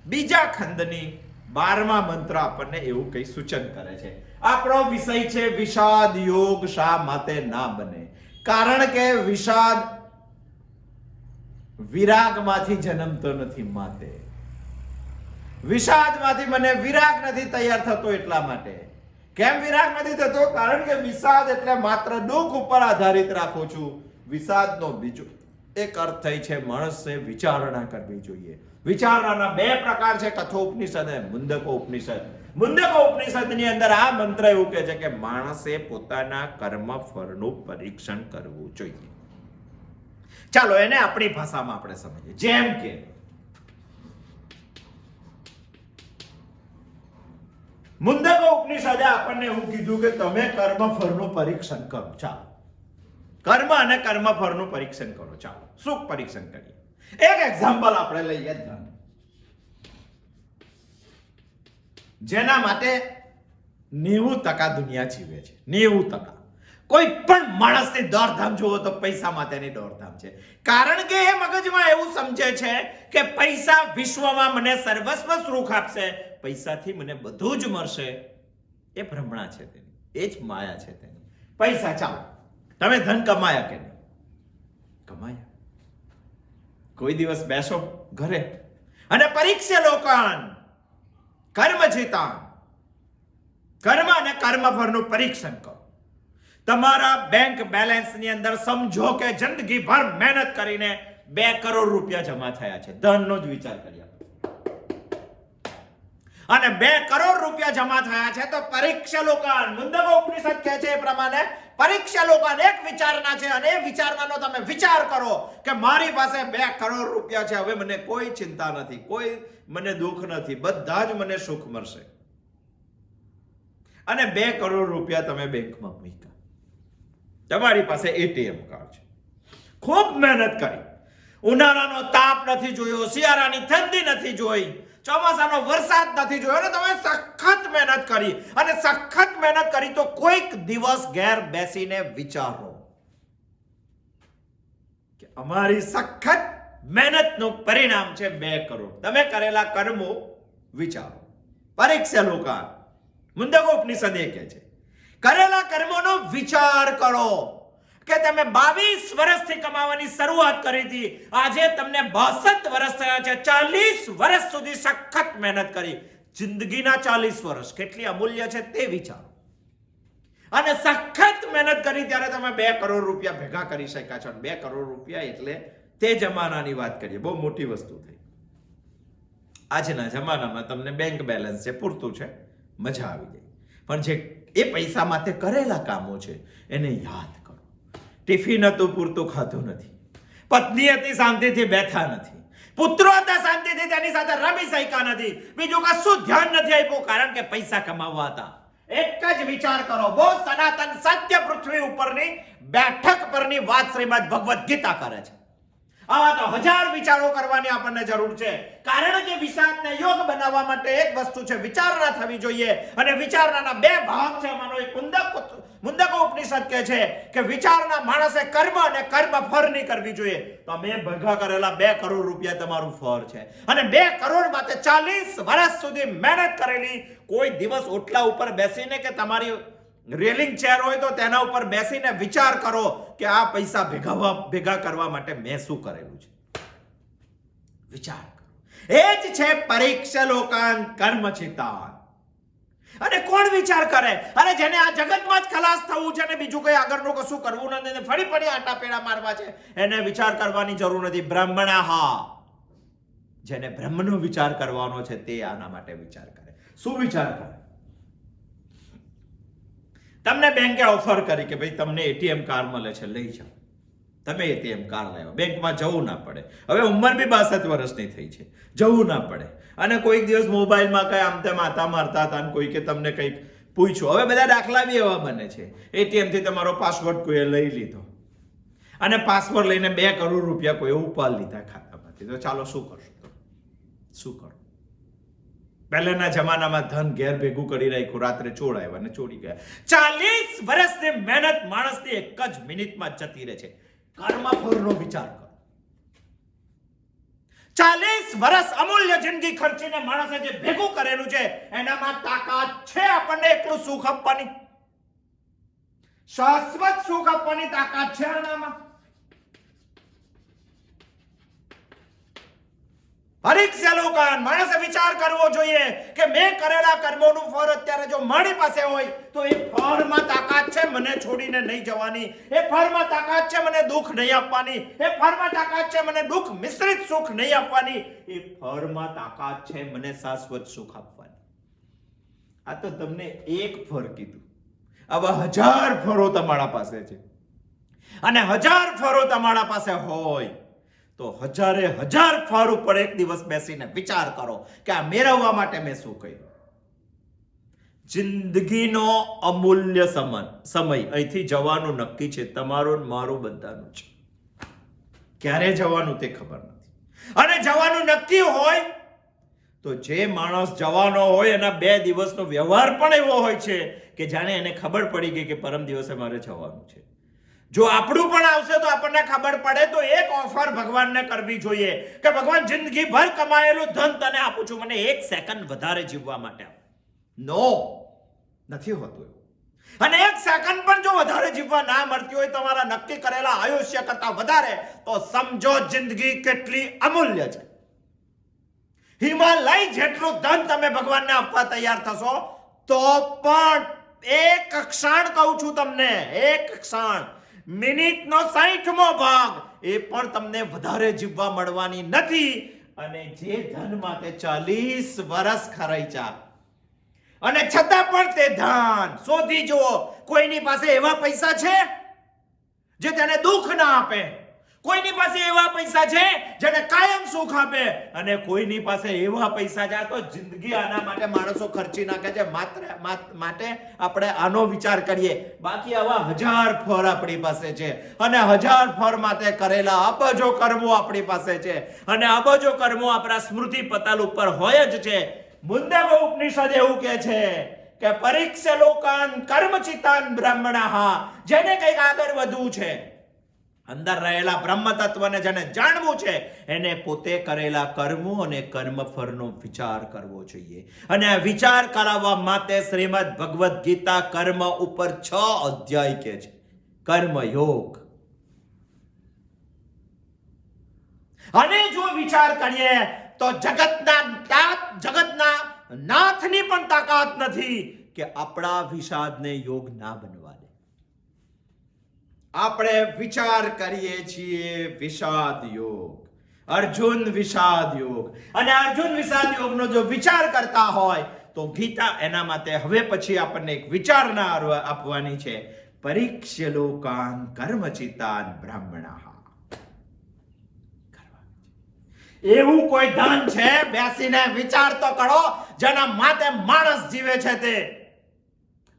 બીજા ખંડની 12મા મંત્ર આપણને એવું કઈ સૂચન કરે છે. આપણો વિષય છે વિષાદ યોગ શા માટે ના બને. કારણ કે વિષાદ વિરાગમાંથી જન્મતો નથી માટે, વિષાદમાંથી મને વિરાગ નથી તૈયાર થતો એટલા માટે. કેમ વિરાગ નથી થતો? કારણ કે વિષાદ એટલે માત્ર દુઃખ ઉપર આધારિત રાખું છું. વિષાદનો બીજો એક અર્થ થઈ છે માણસે વિચારણા કરવી જોઈએ. વિચારણાના બે પ્રકાર છે, કઠોપનિષદ અને મુંડકો ઉપનિષદ. મુંડકો ઉપનિષદની અંદર આ મંત્ર એવું કહે છે કે માણસે પોતાના કર્મ ફળનું પરીક્ષણ કરવું જોઈએ. ચાલો એને આપણી ભાષામાં આપણે સમજીએ. જેમ કે મુંડકો ઉપનિષદે આપણને એવું કીધું કે તમે કર્મ ફળનું પરીક્ષણ કરો. ચાલો કર્મ અને કર્મ ફળનું પરીક્ષણ કરો. ચાલો શું પરીક્ષણ કરીએ? એક એક્ઝામ્પલ આપણે લઈએ. ધન, જેના માટે 90% દુનિયા જીવે છે. 90% કોઈ પણ માણસની દોડધામ જુઓ તો પૈસા માટેની દોડધામ છે. કારણ કે એ મગજમાં એવું સમજે છે કે પૈસા વિશ્વમાં મને સર્વસ્વ સુખ આપશે, પૈસાથી મને બધું જ મળશે. એ ભ્રમણા છે તેની, એ જ માયા છે તેની. પૈસા, ચાલો તમે ધન કમાયા કે નહીં? કમાયા. કોઈ દિવસ બેસો ઘરે અને પરીક્ષા લોકાન કર્મ જીતાન, કર્મ અને કર્મ ફળનું પરીક્ષણ કરો. તમારા બેંક બેલેન્સની અંદર સમજો કે જિંદગીભર મહેનત કરીને 2 કરોડ રૂપિયા જમા થયા છે. ધનનો જ વિચાર કરીએ અને 2 કરોડ રૂપિયા જમા થયા છે તો પરીક્ષા લોકાન, મુંડકો ઉપનિષદ કહે છે એ પ્રમાણે પરીક્ષા લોકાન એક વિચારણા છે અને એ વિચારણાનો તમે વિચાર કરો કે મારી પાસે 2 કરોડ રૂપિયા છે, હવે મને કોઈ ચિંતા નથી, કોઈ મને દુઃખ નથી, બધા જ મને સુખ મળશે. અને 2 કરોડ રૂપિયા તમે બેંકમાં મૂક્યા. તમારી પાસે એટીએમ કાર્ડ છે. ખૂબ મહેનત કરી, ઉનાળાનો તાપ નથી જોયો, શિયાળાની ઠંડી નથી જોઈ, ચોમાસાનો વરસાદ નથી જોયો અને તમે સખત મહેનત કરી અને સખત મહેનત કરી તો કોઈક દિવસ ઘેર બેસીને વિચારો કે અમારી સખત મહેનતનું પરિણામ છે 2 કરોડ. તમે કરેલા કર્મો વિચારો. પરીક્ષા લોકાન, મુંડકો ઉપનિષદ એ કહે છે કરેલા કર્મોનો વિચાર કરો કે તમે 22 વર્ષથી કમાવાની શરૂઆત કરી હતી, આજે તમને 62 વર્ષ થયા છે, 40 વર્ષ સુધી સખત મહેનત કરી. જિંદગીના 40 વર્ષ કેટલી અમૂલ્ય છે તે વિચારો. અને સખત મહેનત કરી ત્યારે તમે 2 કરોડ રૂપિયા ભેગા કરી શક્યા છો. 2 કરોડ રૂપિયા એટલે તે જમાનાની વાત કરીએ, બહુ મોટી વસ્તુ થઈ. આજના જમાનામાં તમને બેંક બેલેન્સ છે, પૂરતું છે, મજા આવી જાય. પણ જે એ પૈસા માટે કરેલા કામો છે એને યાદ કરો. ટિફિન હતું, પૂરતું ખાધું નથી. પત્ની હતી, શાંતિથી બેઠા નથી. પુત્રો હતા, શાંતિથી તેની સાથે રમી શક્યા નથી. બીજું કશું ધ્યાન નથી આપ્યું, કારણ કે પૈસા કમાવા હતા. એક જ વિચાર કરો, બહુ સનાતન સત્ય પૃથ્વી ઉપરની બેઠક પરની વાત શ્રીમદ ભગવદ ગીતા કરે છે. આવા તો 1000 વિચારો કરવાની આપણને જરૂર છે. કારણ કે વિષાદને યોગ બનાવવા માટે એક વસ્તુ છે, વિચારણા થવી જોઈએ. અને વિચારણાના 2 ભાગ છે. એમાંનો એક મુંડકો ઉપનિષદ કહે છે કે વિચારણા માણસે કર્મ અને કર્મ ફળની કરવી જોઈએ. તમે ભેગા કરેલા 2 કરોડ રૂપિયા તમારું ફળ છે અને 2 કરોડ માટે 40 વર્ષ સુધી મહેનત કરેલી. કોઈ દિવસ ઓટલા ઉપર બેસીને કે તમારી રેલિંગ ચેર હોય તો તેના ઉપર બેસીને વિચાર કરો કે આ પૈસા ભેગા કરવા માટે મેં શું કરેલું છે. વિચાર કરો. એ જ છે પરીક્ષા લોકાન કર્મ ચિતાન. અને કોણ વિચાર કરે? અને જેને આ જગતમાં જ ખલાસ થવું છે ને બીજું કઈ આગળનું કશું કરવું નથી, ફરી ફરી આટા પેડા મારવા છે, એને વિચાર કરવાની જરૂર નથી. બ્રહ્મણા, જેને બ્રહ્મનો વિચાર કરવાનો છે તે આના માટે વિચાર કરે. શું વિચાર કરે? તમને બેંકે ઓફર કરી કે ભાઈ તમને એટીએમ કાર્ડ મળે છે, લઈ જાઓ. તમે એટીએમ કાર્ડ લાવ્યો, બેંકમાં જવું ના પડે. હવે ઉંમર બી 62 વર્ષની થઈ છે, જવું ના પડે. અને કોઈક દિવસ મોબાઈલમાં કઈ આમ તેમ આતા મારતા હતા અને કોઈકે તમને કંઈક પૂછ્યું. હવે બધા દાખલા બી એવા બને છે, એટીએમ થી તમારો પાસવર્ડ કોઈએ લઈ લીધો અને પાસવર્ડ લઈને 2 કરોડ રૂપિયા કોઈએ ઉપાડ લીધા ખાતામાંથી. તો ચાલો શું કરશો? શું કરો? પહેલાના જમાનામાં ધન ઘેર ભેગું કરી રાખ્યું, રાત્રે ચોર આવ્યા અને ચોરી ગયા. 40 વર્ષની મહેનત માણસની એક જ મિનિટમાં જતી રહે છે. કર્મફળનો વિચાર કરો. 40 વર્ષ અમૂલ્ય જિંદગી ખર્ચીને માણસે જે ભેગું કરેલું છે એનામાં તાકાત છે આપણને એકલું સુખ આપવાની, શાશ્વત સુખ આપવાની તાકાત છે આનામાં. પરીક્ષા લોકાન, માણસે વિચાર કરવો જોઈએ કે મેં કરેલા કર્મોનું ફળ અત્યારે જો મારી પાસે હોય તો એ ફળમાં તાકાત છે મને છોડીને નહીં જવાની, એ ફળમાં તાકાત છે મને દુઃખ નહીં આપવાની, એ ફળમાં તાકાત છે મને દુઃખ મિશ્રિત સુખ નહીં આપવાની, એ ફળમાં તાકાત છે મને શાશ્વત સુખ આપવાની. આ તો તમને એક ફળ કીધું, આવા 1000 ફળો તમારા પાસે છે. અને 1000 ફળો તમારા પાસે હોય તો 1000 ફળ ઉપર એક દિવસ બેસીને વિચાર કરો કે આ મેળવવા માટે મેં શું કર્યું. જિંદગીનો અમૂલ્ય સમય અહીંથી જવાનું નક્કી છે, તમારું મારું બધાનું છે. ક્યારે જવાનું તે ખબર નથી, અને જવાનું નક્કી હોય તો જે માણસ જવાનો હોય એના 2 દિવસનો વ્યવહાર પણ એવો હોય છે કે જાણે એને ખબર પડી ગઈ કે પરમ દિવસે મારે જવાનું છે. જો આપણું પણ આવશે તો આપણને ખબર પડે તો એક ઓફર ભગવાનને કરવી જોઈએ કે ભગવાન જિંદગી ભર કમાયેલું ધન તને આપું છું, મને 1 સેકન્ડ વધારે જીવવા માટે આપ. નો, નથી હોતું એવું. અને 1 સેકન્ડ પણ જો વધારે જીવવા ના મળતી હોય તમારા નક્કી કરેલા આયુષ્ય કરતા વધારે, તો સમજો જિંદગી કેટલી અમૂલ્ય છે. હિમાલય જેટલું ધન તમે ભગવાનને આપવા તૈયાર થશો તો પણ એક ક્ષણ કહું છું તમને, એક ક્ષણ, મિનિટનો 60મો ભાગ એ પણ તમને વધારે જીવવા મળવાની નથી. અને જે ધન માટે 40 વર્ષ ખર્ચ્યા અને છતાં પણ તે ધન શોધી જુઓ, કોઈની પાસે એવા પૈસા છે જે તેને દુઃખ ના આપે, કોઈની પાસે એવા પૈસા છે જેને કાયમ સુખ આપે, અને કોઈની પાસે એવા પૈસા છે તો જિંદગી આના માટે માણસો ખર્ચી નાખે છે. માટે આપણે આનો વિચાર કરીએ. બાકી આવા 1000 ફળ આપણી પાસે છે, અને 1000 ફળ માટે કરેલા અબજો કર્મો આપણી પાસે છે, અને અબજો કર્મો આપણા સ્મૃતિ પટલ ઉપર હોય જ છે. મુંડકો ઉપનિષદ એવું કહે છે કે પરીક્ષા લોકાન કર્મચિતાન બ્રહ્મણઃ, જેને કંઈક આગળ વધવું છે, અંદર રહેલા બ્રહ્મ તત્વને જેને જાણવું છે, એને પોતે કરેલા કર્મો અને કર્મફળનો વિચાર કરવો જોઈએ. અને આ વિચાર કરાવવા માટે શ્રીમદ ભગવદ્ ગીતા કર્મ ઉપર 6 અધ્યાય કે છે. કર્મયોગ. અને જો વિચાર કરીએ તો જગતના નાથની પણ તાકાત નથી કે આપણા વિષાદને યોગ ના બનવા દે. આપણે વિચાર કરીએ છીએ વિષાદ યોગ, અર્જુન વિષાદ યોગ, અને અર્જુન વિષાદ યોગનો જો વિચાર કરતા હોય તો ગીતા એના માટે હવે પછી આપણને એક વિચારણા આપવાની છે. પરીક્ષ્ય લોકાન કર્મચિતાન બ્રાહ્મણઃ. એવું કોઈ ધન છે, બેસીને વિચાર તો કરો, જેના માટે માણસ જીવે છે તે.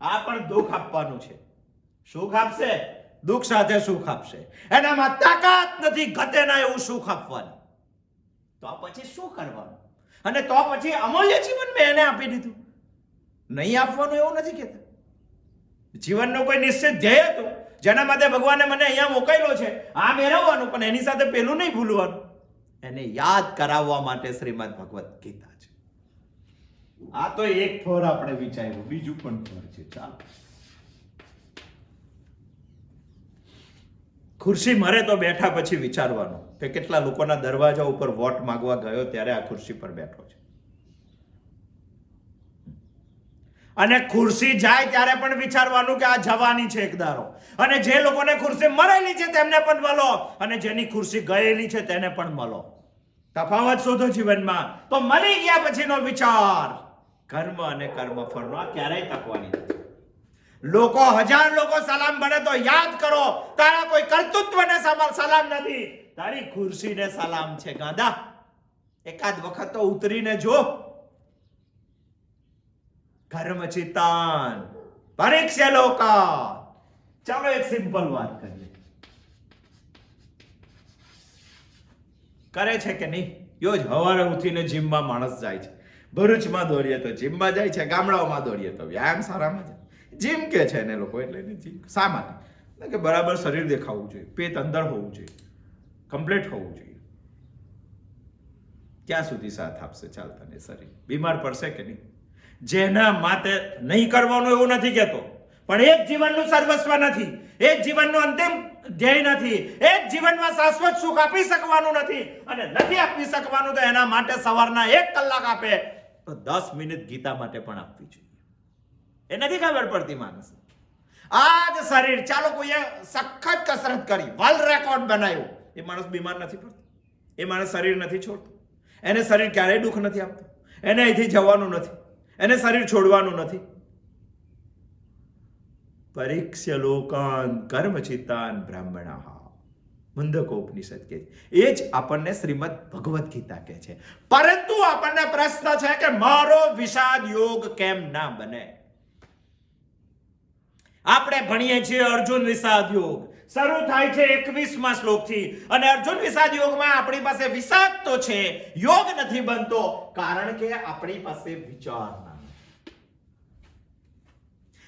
આ પણ દુઃખ આપવાનું છે. સુખ આપશે, દુઃખ સાથે સુખ આપશે. એનામાં તાકાત નથી ઘટે ના એવું સુખ આપવાનું. તો પછી શું કરવાનું? અને તો પછી અમૂલ્ય જીવન મેં એને આપી દીધું. નહીં આપવાનું એવું નથી કહેતા. જીવનનો કોઈ નિશ્ચિત ધ્યેય હતો જેના માટે ભગવાને મને અહીંયા મોકલ્યો છે, આ મેળવવાનું, પણ એની સાથે પેલું નહીં ભૂલવાનું. એને યાદ કરાવવા માટે શ્રીમદ ભગવદ્ ગીતા છે. આ તો એક ફળ આપણે વિચાર્યું, બીજું પણ ફળ છે. ચાલો, ખુરશી મરે તો બેઠા પછી વિચારવાનું કે કેટલા લોકોના દરવાજા ઉપર વોટ માંગવા ગયો ત્યારે આ ખુરશી પર બેઠો છે. અને ખુરશી જાય ત્યારે પણ વિચારવાનું કે આ જવાની છે એક દારો. અને જે લોકોને ખુરશી મરેલી છે તેમને પણ મળો, અને જેની ખુરશી ગયેલી છે તેને પણ મળો. તફાવત શોધો જીવનમાં. તો મરી ગયા પછીનો વિચાર, કર્મ અને કર્મફળનો આ ક્યારેય તકવાની નથી. લોકો 1000 લોકો સલામ ભણે તો યાદ કરો, તારા કોઈ કર્તૃત્વને સલામ નથી, તારી ખુરશીને સલામ છે. ગાંડા, એકાદ વખત તો ઉતરીને જો. કર્મચિતાન પરીક્ષા લોકાન. ચાલો એક સિમ્પલ વાત કરીએ. કરે છે કે નહીં? યોજ સવારે ઉઠીને જીમમાં માણસ જાય છે. ભરૂચમાં દોડીએ તો જીમમાં જાય છે, ગામડાઓમાં દોડીએ તો વ્યાયામ સારામાં જાય. જીમ કે છે ને લોકો, એટલે જીમ શા માટે? કે બરાબર શરીર દેખાવું જોઈએ, પેટ અંદર હોવું જોઈએ, કમ્પ્લીટ હોવું જોઈએ. ક્યાં સુધી સાથ આપશે ચાલતાને શરીર? બીમાર પડશે કે નહીં? જેના માટે નહીં કરવાનું એવું નથી કહેતો, પણ એક જીવનનું સર્વસ્વ નથી, એક જીવનનું અંતિમ ધ્યેય નથી. એક જીવનમાં શાશ્વત સુખ આપી શકવાનું નથી અને નથી આપી શકવાનું તો એના માટે સવારના 1 કલાક આપે તો 10 મિનિટ ગીતા માટે પણ આપવી જોઈએ. એ નથી ખબર પડતી માણસ. આ જ શરીર, ચાલો કોઈએ સખત કસરત કરી, વર્લ્ડ રેકોર્ડ બનાવ્યો, એ માણસ બીમાર નથી પડતો, એ માણસ શરીર નથી છોડતો, એને શરીર ક્યારેય દુઃખ નથી આપતું, એને અહીંથી જવાનું નથી, એને શરીર છોડવાનું નથી. પરીક્ષ્ય લોકાન કર્મચિત્તાન બ્રાહ્મણાઃ, મુંડકોપનિષદ કે એ જ આપણને શ્રીમદ ભગવદ્ ગીતા કહે છે. પરંતુ આપણને પ્રશ્ન છે કે મારો વિષાદ યોગ કેમ ના બને? આપણે ભણીએ છીએ અર્જુન વિષાદ યોગ, શરૂ થાય છે 21મા શ્લોકથી, અને અર્જુન વિષાદ યોગમાં આપણી પાસે વિષાદ તો છે, યોગ નથી બનતો, કારણ કે આપણી પાસે વિચારના નથી.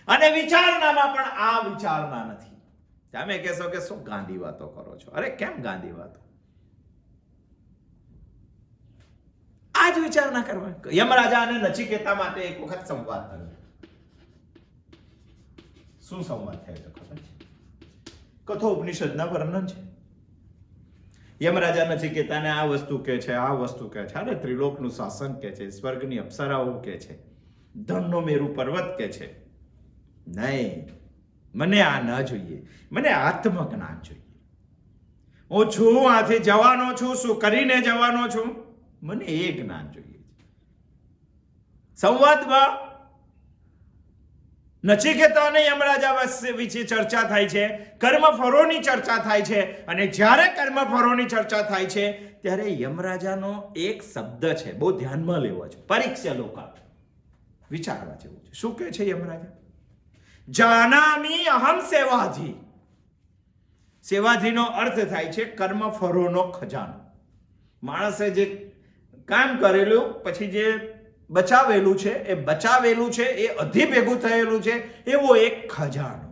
અને વિચારનામાં પણ આ વિચારના નથી. તમે કહેશો કે શું ગાંધી વાતો કરો છો? અરે કેમ ગાંધી વાતો? આ જ વિચારણા કરવા. યમરાજા અને નચિકેતા માટે એક વખત સંવાદ થયો. શું સંવાદ થયો તો ખબર છે? કઠોપનિષદના વર્ણન છે. યમરાજા નચિકેતાને આ વસ્તુ કહે છે, આ વસ્તુ કહે છે, અરે ત્રિલોકનું શાસન કહે છે, સ્વર્ગની અપ્સરાઓ કહે છે, ધનનો મેરુ પર્વત કહે છે. નહીં, મને આ ન જોઈએ, મને આત્મજ્ઞાન જોઈએ. હું છું, આથી જવાનો છું, શું કરીને જવાનો છું, મને એ જ્ઞાન જોઈએ. સંવાદમાં નચિકેતા અને યમરાજા વિશે ચર્ચા થાય છે, કર્મફળોની ચર્ચા થાય છે, અને જ્યારે કર્મફળોની ચર્ચા થાય છે ત્યારે યમરાજાનો એક શબ્દ છે, બહુ ધ્યાનમાં લેવો છે, પરીક્ષા લોકા, વિચારવા જેવું છે. શું કહે છે યમરાજા? જાનામી અહમ સેવાધી. સેવાધીનો અર્થ થાય છે કર્મફળોનો ખજાનો. માણસે જે કામ કરેલું પછી જે બચાવેલું છે, એ બચાવેલું છે, એ અધી ભેગું થયેલું છે, એવો એક ખજાનો.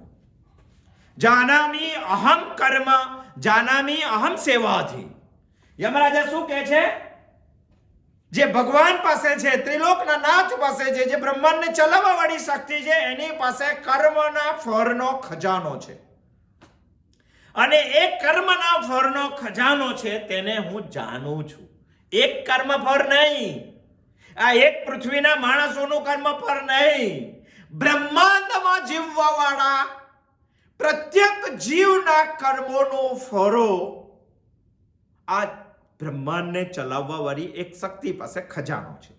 જાનામી અહમ કર્મ, જાનામી અહમ સેવાધી. યમરાજા શું કહે છે? જે ભગવાન પાસે છે, ત્રિલોકના નાથ પાસે છે, જે બ્રહ્માંડને ચલાવવા વાળી શક્તિ છે, એની પાસે કર્મના ફળનો ખજાનો છે. અને એ કર્મના ફળનો ખજાનો છે તેને હું જાણું છું. એક કર્મફળ નહીં, આ એક પૃથ્વીના માણસોનું કર્મફળ નહીં, બ્રહ્માંડમાં જીવવા વાળા પ્રત્યેક જીવના કર્મોનો ફળો આ બ્રહ્માંડને ચલાવવા વાળી એક શક્તિ પાસે ખજાનો છે.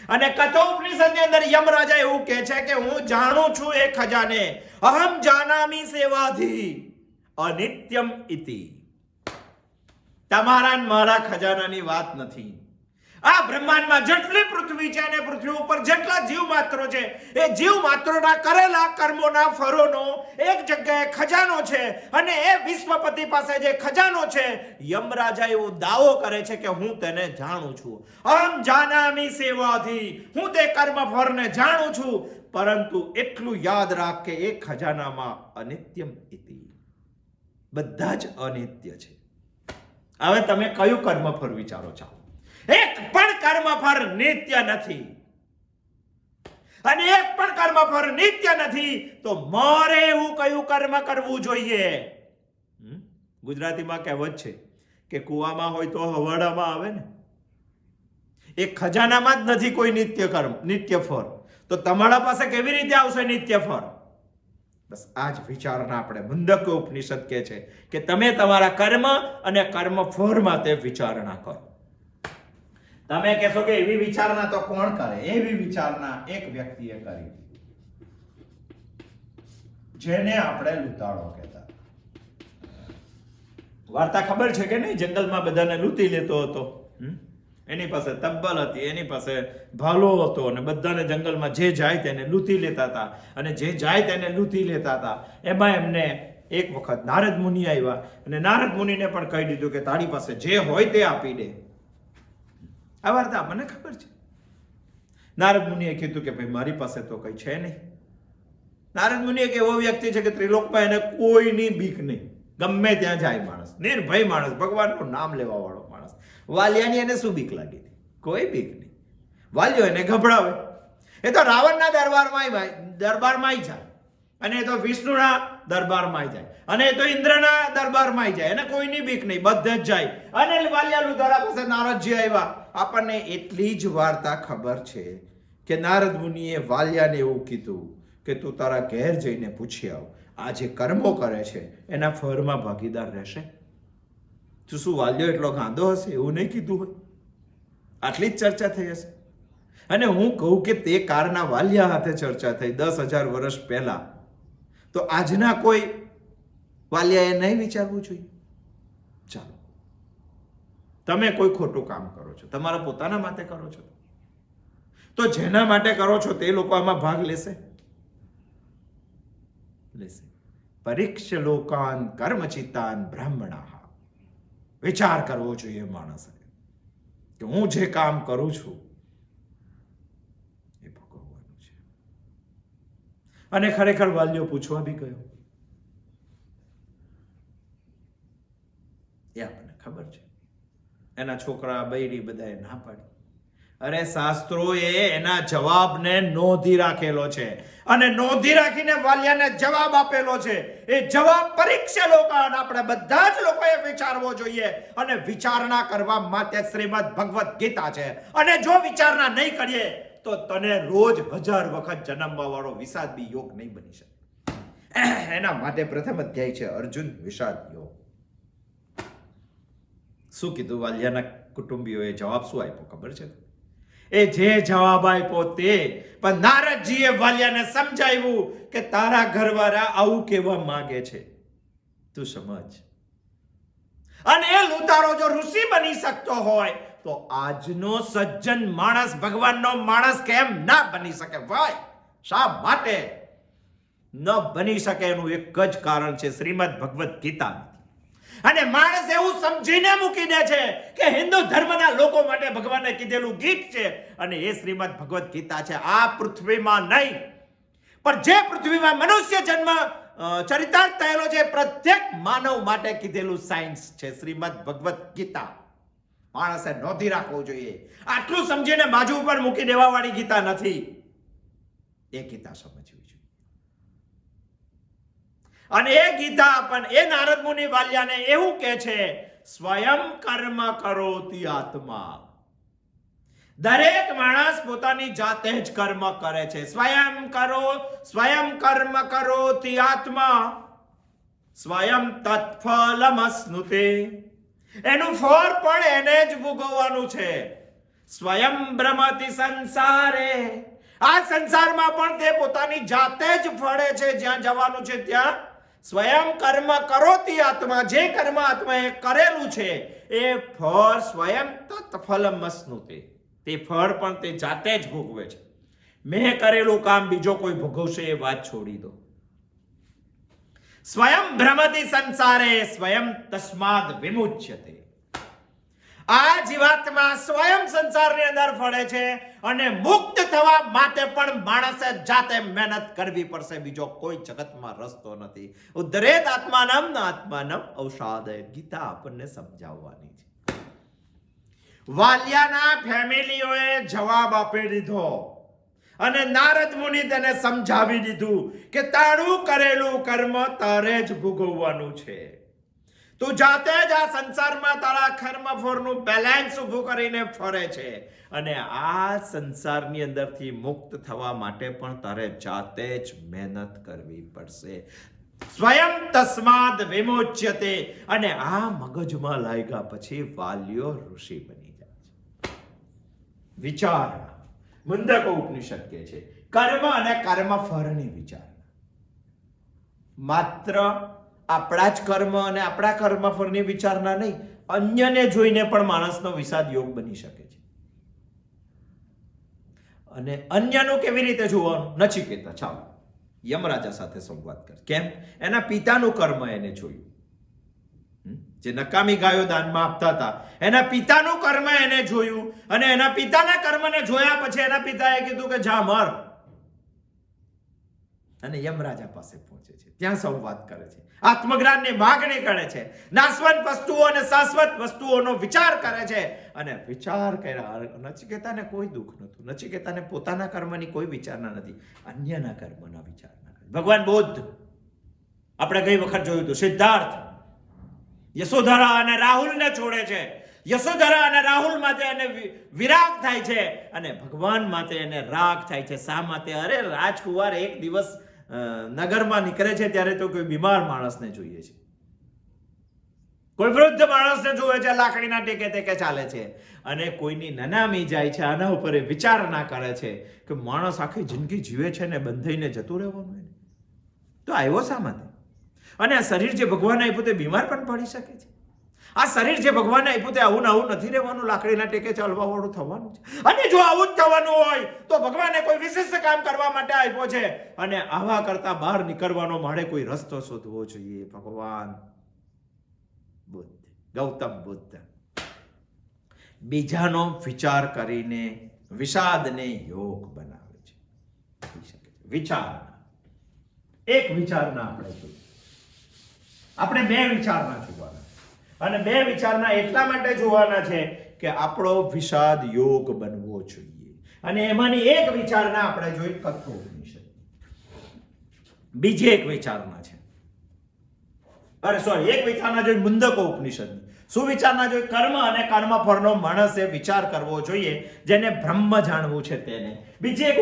અને કઠોપનિષદની અંદર યમરાજા એવું કહે છે કે હું જાણું છું એ ખજાને. અહમ જાનામી સેવાધી અનિત્યમ ઇતિ. તમારા મારા ખજાનાની વાત નથી. આ બ્રહ્માંડમાં જેટલી પૃથ્વી છે અને પૃથ્વી ઉપર જેટલા જીવ માત્રો છે, એ જીવ માત્રોના કરેલા કર્મોના ફળોનો એક જગ્યાએ ખજાનો છે, અને એ વિશ્વપતિ પાસે જે ખજાનો છે, યમરાજા એવો દાવો કરે છે કે હું તેને જાણું છું. અહમ જાનામી સેવાધી, હું તે કર્મ ફળને જાણું છું, પરંતુ એટલું યાદ રાખ કે એ ખજાનામાં અનિત્યમ ઇતિ, બધા જ અનિત્ય છે. હવે તમે કયું કર્મફળ વિચારો છો? એક પણ કર્મફળ નિત્ય નથી, અને એક પણ કર્મફળ નિત્ય નથી, તો મારે એવું કયું કર્મ કરવું જોઈએ? ગુજરાતીમાં કહેવત છે કે કુવામાં હોય તો હવાડામાં આવે ને. એક ખજાનામાં જ નથી કોઈ નિત્ય કર્મ, નિત્ય ફળ, તો તમારા પાસે કેવી રીતે આવશે નિત્ય ફળ? બસ આ જ વિચારણા આપણે મુંડકોપનિષદ કહે છે કે તમે તમારા કર્મ અને કર્મફળ માટે વિચારણા કરો. તમે કહેશો કે એવી વિચારણા તો કોણ કરે? એવી વિચારણા એક વ્યક્તિએ કરી, જેને આપણે લૂંટાળો કહેતા. વાર્તા ખબર છે કે નહીં? જંગલમાં બધાને લૂંટી લેતો હતો. એની પાસે તબ્બલ હતી, એની પાસે ભાલો હતો, અને બધાને જંગલમાં જે જાય તેને લૂંટી લેતા હતા, અને જે જાય તેને લૂંટી લેતા હતા. એમાં એમને એક વખત નારદ મુનિ આવ્યા, અને નારદ મુનિને પણ કહી દીધું કે તારી પાસે જે હોય તે આપી દે. આ વાર્તા મને ખબર છે. નારદ મુનિએ કીધું કે ભાઈ મારી પાસે તો કઈ છે નહીં. નારદ મુનિ એક એવો વ્યક્તિ છે કે ત્રિલોકમાં એને કોઈની બીક નહીં, ગમે ત્યાં જાય માણસ, નિર્ભય માણસ, ભગવાનનું નામ લેવા વાળો માણસ. વાલિયાની એને શું બીક લાગી હતી? કોઈ બીક નહીં. વાલિયો એને ગભરાવે. એ તો રાવણના દરબારમાં જાય, અને એ તો વિષ્ણુના દરબારમાં જાય, અને એ તો ઇન્દ્રના દરબારમાં જાય, અને કોઈની બીક નહીં, બધે જ જાય. અને વાલિયા લુધારા પાસે નારદજી આવ્યા. આપણને એટલી જ વાર્તા ખબર છે કે નારદ મુનિએ વાલિયાને એવું કીધું કે તું તારા ઘેર જઈને પૂછી આવ, આ જે કર્મો કરે છે એના ફળમાં ભાગીદાર રહેશે. તું શું વાલિયો એટલો ગાંડો હશે? એવું નહીં કીધું હોય. આટલી જ ચર્ચા થઈ હશે. અને હું કહું કે તે કાળના વાલિયા હાથે ચર્ચા થઈ 10,000 વર્ષ પહેલા, તો આજના કોઈ વાલિયાએ નહીં વિચારવું જોઈએ? ચાલો, તમે કોઈ ખોટું કામ કરો છો, તમારા પોતાના માટે કરો છો, તો જેના માટે કરો છો તે લોકો આમાં ભાગ લેશે? લેશે. પરીક્ષ લોકાન કર્મચિતાન બ્રાહ્મણા. વિચાર કરવો જોઈએ માણસે કે હું જે કામ કરું છું એ ભોગવવાનું છે. અને ખરેખર વાલીઓ પૂછવા બી ગયો, એ આપણને ખબર છે. એના છોકરા બૈરી બધાએ ના પાડી. અરે શાસ્ત્રોએ એના જવાબને નોંધી રાખેલો છે, અને નોંધી રાખીને વાલિયાને જવાબ આપેલો છે. એ જવાબ પરીક્ષા લોકાન આપણે બધા જ લોકોએ વિચારવો જોઈએ, અને વિચારણા કરવા માટે શ્રીમદ ભગવદ ગીતા છે. અને જો વિચારણા નહીં કરીએ તો તને રોજ 1000 વખત જન્મવા વાળો વિષાદ બી યોગ નહીં બની શકે. એના માટે પ્રથમ અધ્યાય છે અર્જુન વિષાદ યોગ. શું કીધું વાલિયાના કુટુંબીઓએ? જવાબ શું આપ્યો ખબર છે? એ જે જવાબ આપ્યો તે, પણ નારદજીએ વાલિયાને સમજાવ્યું કે તારા ઘરવાળા આવું કહેવા માંગે છે, તું સમજ. અને એ લુતારો જો ઋષિ બની શકતો હોય તો આજનો સજ્જન માણસ ભગવાનનો માણસ કેમ ના બની શકે ભાઈ? શા માટે ન બની શકે? એનું એક જ કારણ છે શ્રીમદ ભગવદ ગીતા. અને માણસ એવું સમજીને મૂકી દે છે કે હિન્દુ ધર્મના લોકો માટે ભગવાને કીધેલું ગીત છે, અને એ શ્રીમદ ભગવદ ગીતા છે. આ પૃથ્વીમાં નહીં, પણ જે પૃથ્વીમાં મનુષ્ય જન્મ ચરિતાર્થ થયેલો છે પ્રત્યેક માનવ માટે કીધેલું સાયન્સ છે શ્રીમદ ભગવદ ગીતા. માણસે નોંધી રાખવું જોઈએ. આટલું સમજીને બાજુ ઉપર મૂકી દેવા વાળી ગીતા નથી. એ ગીતા સમજવી જોઈએ. અને એ ગીતા પણ એ નારદ મુનિ વાલિયાને એવું કહે છે, સ્વયં કર્મ કરોતિ આત્મા. દરેક માણસ પોતાની જાતે જ કર્મ કરે છે. સ્વયં કર્મ કરોતિ આત્મા સ્વયં તત્ફલમસ્નુતે. એનું ફળ પણ એને જ ભોગવવાનું છે. સ્વયં ભ્રમતિ સંસારે. આ સંસારમાં પણ તે પોતાની જાતે જ ફળે છે. જ્યાં જવાનું છે ત્યાં સ્વયં કર્મ કરોતિ આત્મા. જે કર્મ આત્માએ કરેલું છે એ ફળ સ્વયં તત્ફલમસ્નુતે. તે ફળ પણ તે જાતે જ ભોગવે છે. મેં કરેલું કામ બીજો કોઈ ભોગવશે એ વાત છોડી દો. સ્વયં ભ્રમતિ સંસારે સ્વયં તસ્માદ વિમુચ્યતે. આ જીવાત્મા સ્વયં સંસારની અંદર ફળે છે, અને મુક્ત થવા માટે પણ માણસે જાતે મહેનત કરવી પડશે. બીજો કોઈ જગતમાં રસ્તો નથી. ઉદ્ધરેત આત્માનમ આત્માનમ ઔષાદય. ગીતા આપણને સમજાવવાની છે. વાલિયાના ફેમિલીઓએ જવાબ આપી દીધો, અને નારદ મુનિ તેને સમજાવી દીધું કે તારું કરેલું કર્મ તારે જ ભોગવવાનું છે. તું જાતે જ આ સંસારમાં તારા કર્મ ફળનું બેલેન્સ ઊભું કરીને ફરે છે, અને આ સંસારની અંદરથી મુક્ત થવા માટે પણ તારે જાતે જ મહેનત કરવી પડશે. સ્વયં તસ્માદ વિમોચ્યતે. અને આ મગજમાં લાગ્યા પછી વાલિયો ઋષિ બની જાય છે. વિચારણા. મુંડક ઉપનિષદ કહે છે કર્મ અને કર્મ ફળની વિચારણા. માત્ર આપણા જ કર્મ અને આપણા કર્મ ફળની વિચારણા નહીં, અન્યને જોઈને પણ માણસનો વિષાદ યોગ બની શકે છે. અને અન્યનું કેવી રીતે જોવાનું? નચિકેતા ચાલો યમરાજા સાથે સંવાદ કર. કેમ? એના પિતાનું કર્મ એને જોયું. જે નકામી ગાયો દાનમાં આપતા હતા, એના પિતાનું કર્મ એને જોયું, અને એના પિતાના કર્મને જોયા પછી એના પિતાએ કીધું કે જા મર. અને યમરાજા પાસે પહોંચે છે, ત્યાં સંવાદ કરે છે, આત્મજ્ઞાનની માગણી કરે છે, નાશવંત વસ્તુઓ અને શાશ્વત વસ્તુઓનો વિચાર કરે છે. અને વિચાર કર્યા, નચિકેતાને કોઈ દુઃખ નહોતું. નચિકેતાને પોતાના કર્મની કોઈ વિચારણા નથી, અન્યના કર્મના વિચારણા કરે. ભગવાન બુદ્ધ, આપણે ગઈ વખત જોયું હતું, સિદ્ધાર્થ યશોધરા અને રાહુલને છોડે છે. યશોધરા અને રાહુલ માટે એને વિરાગ થાય છે અને ભગવાન માટે એને રાગ થાય છે. શા માટે? અરે રાજકુમાર એક દિવસ નગરમાં નીકળે છે ત્યારે તો કોઈ બીમાર માણસને જોઈએ છે, કોઈ વૃદ્ધ માણસને જોવે છે, લાકડીના ટેકે ટેકે ચાલે છે અને કોઈની નનામી જાય છે. આના ઉપર વિચાર ના કરે છે કે માણસ આખી જિંદગી જીવે છે ને બંધાઈને જતું રહેવાનું, તો આવ્યો શા માટે? અને આ શરીર જે ભગવાન આપ્યું તે બીમાર પણ પડી શકે છે. આ શરીર જે ભગવાન આપ્યું તે આવું નથી રહેવાનું, લાકડીના ટેકે ચાલવા વાળું થવાનું છે. અને જો આવું જ થવાનું હોય તો ભગવાને કોઈ વિશેષ કામ કરવા માટે આપ્યો છે અને આવા કરતા બહાર નીકળવાનો મારે કોઈ રસ્તો શોધવો જોઈએ. ભગવાન બુદ્ધ, ગૌતમ બુદ્ધ બીજાનો વિચાર કરીને વિષાદને યોગ બનાવે છે. વિચાર, એક વિચારના આપણે જોઈએ, આપણે બે વિચારના જોવાના, અને બે વિચારના એટલા માટે જોવાના છે કે આપણો વિષાદ યોગ બનવો જોઈએ. અને એમાંની એક વિચારના આપણે જોઈ કઠોપનિષદ, બીજી એક વિચારના છે, એક વિચારના જોઈ મુંડકો ઉપનિષદ, સુવિચારના જોઈ કર્મ અને કર્મફળનો માણસે વિચાર કરવો જોઈએ, જેને બ્રહ્મ જાણવું છે તેને. બીજી એક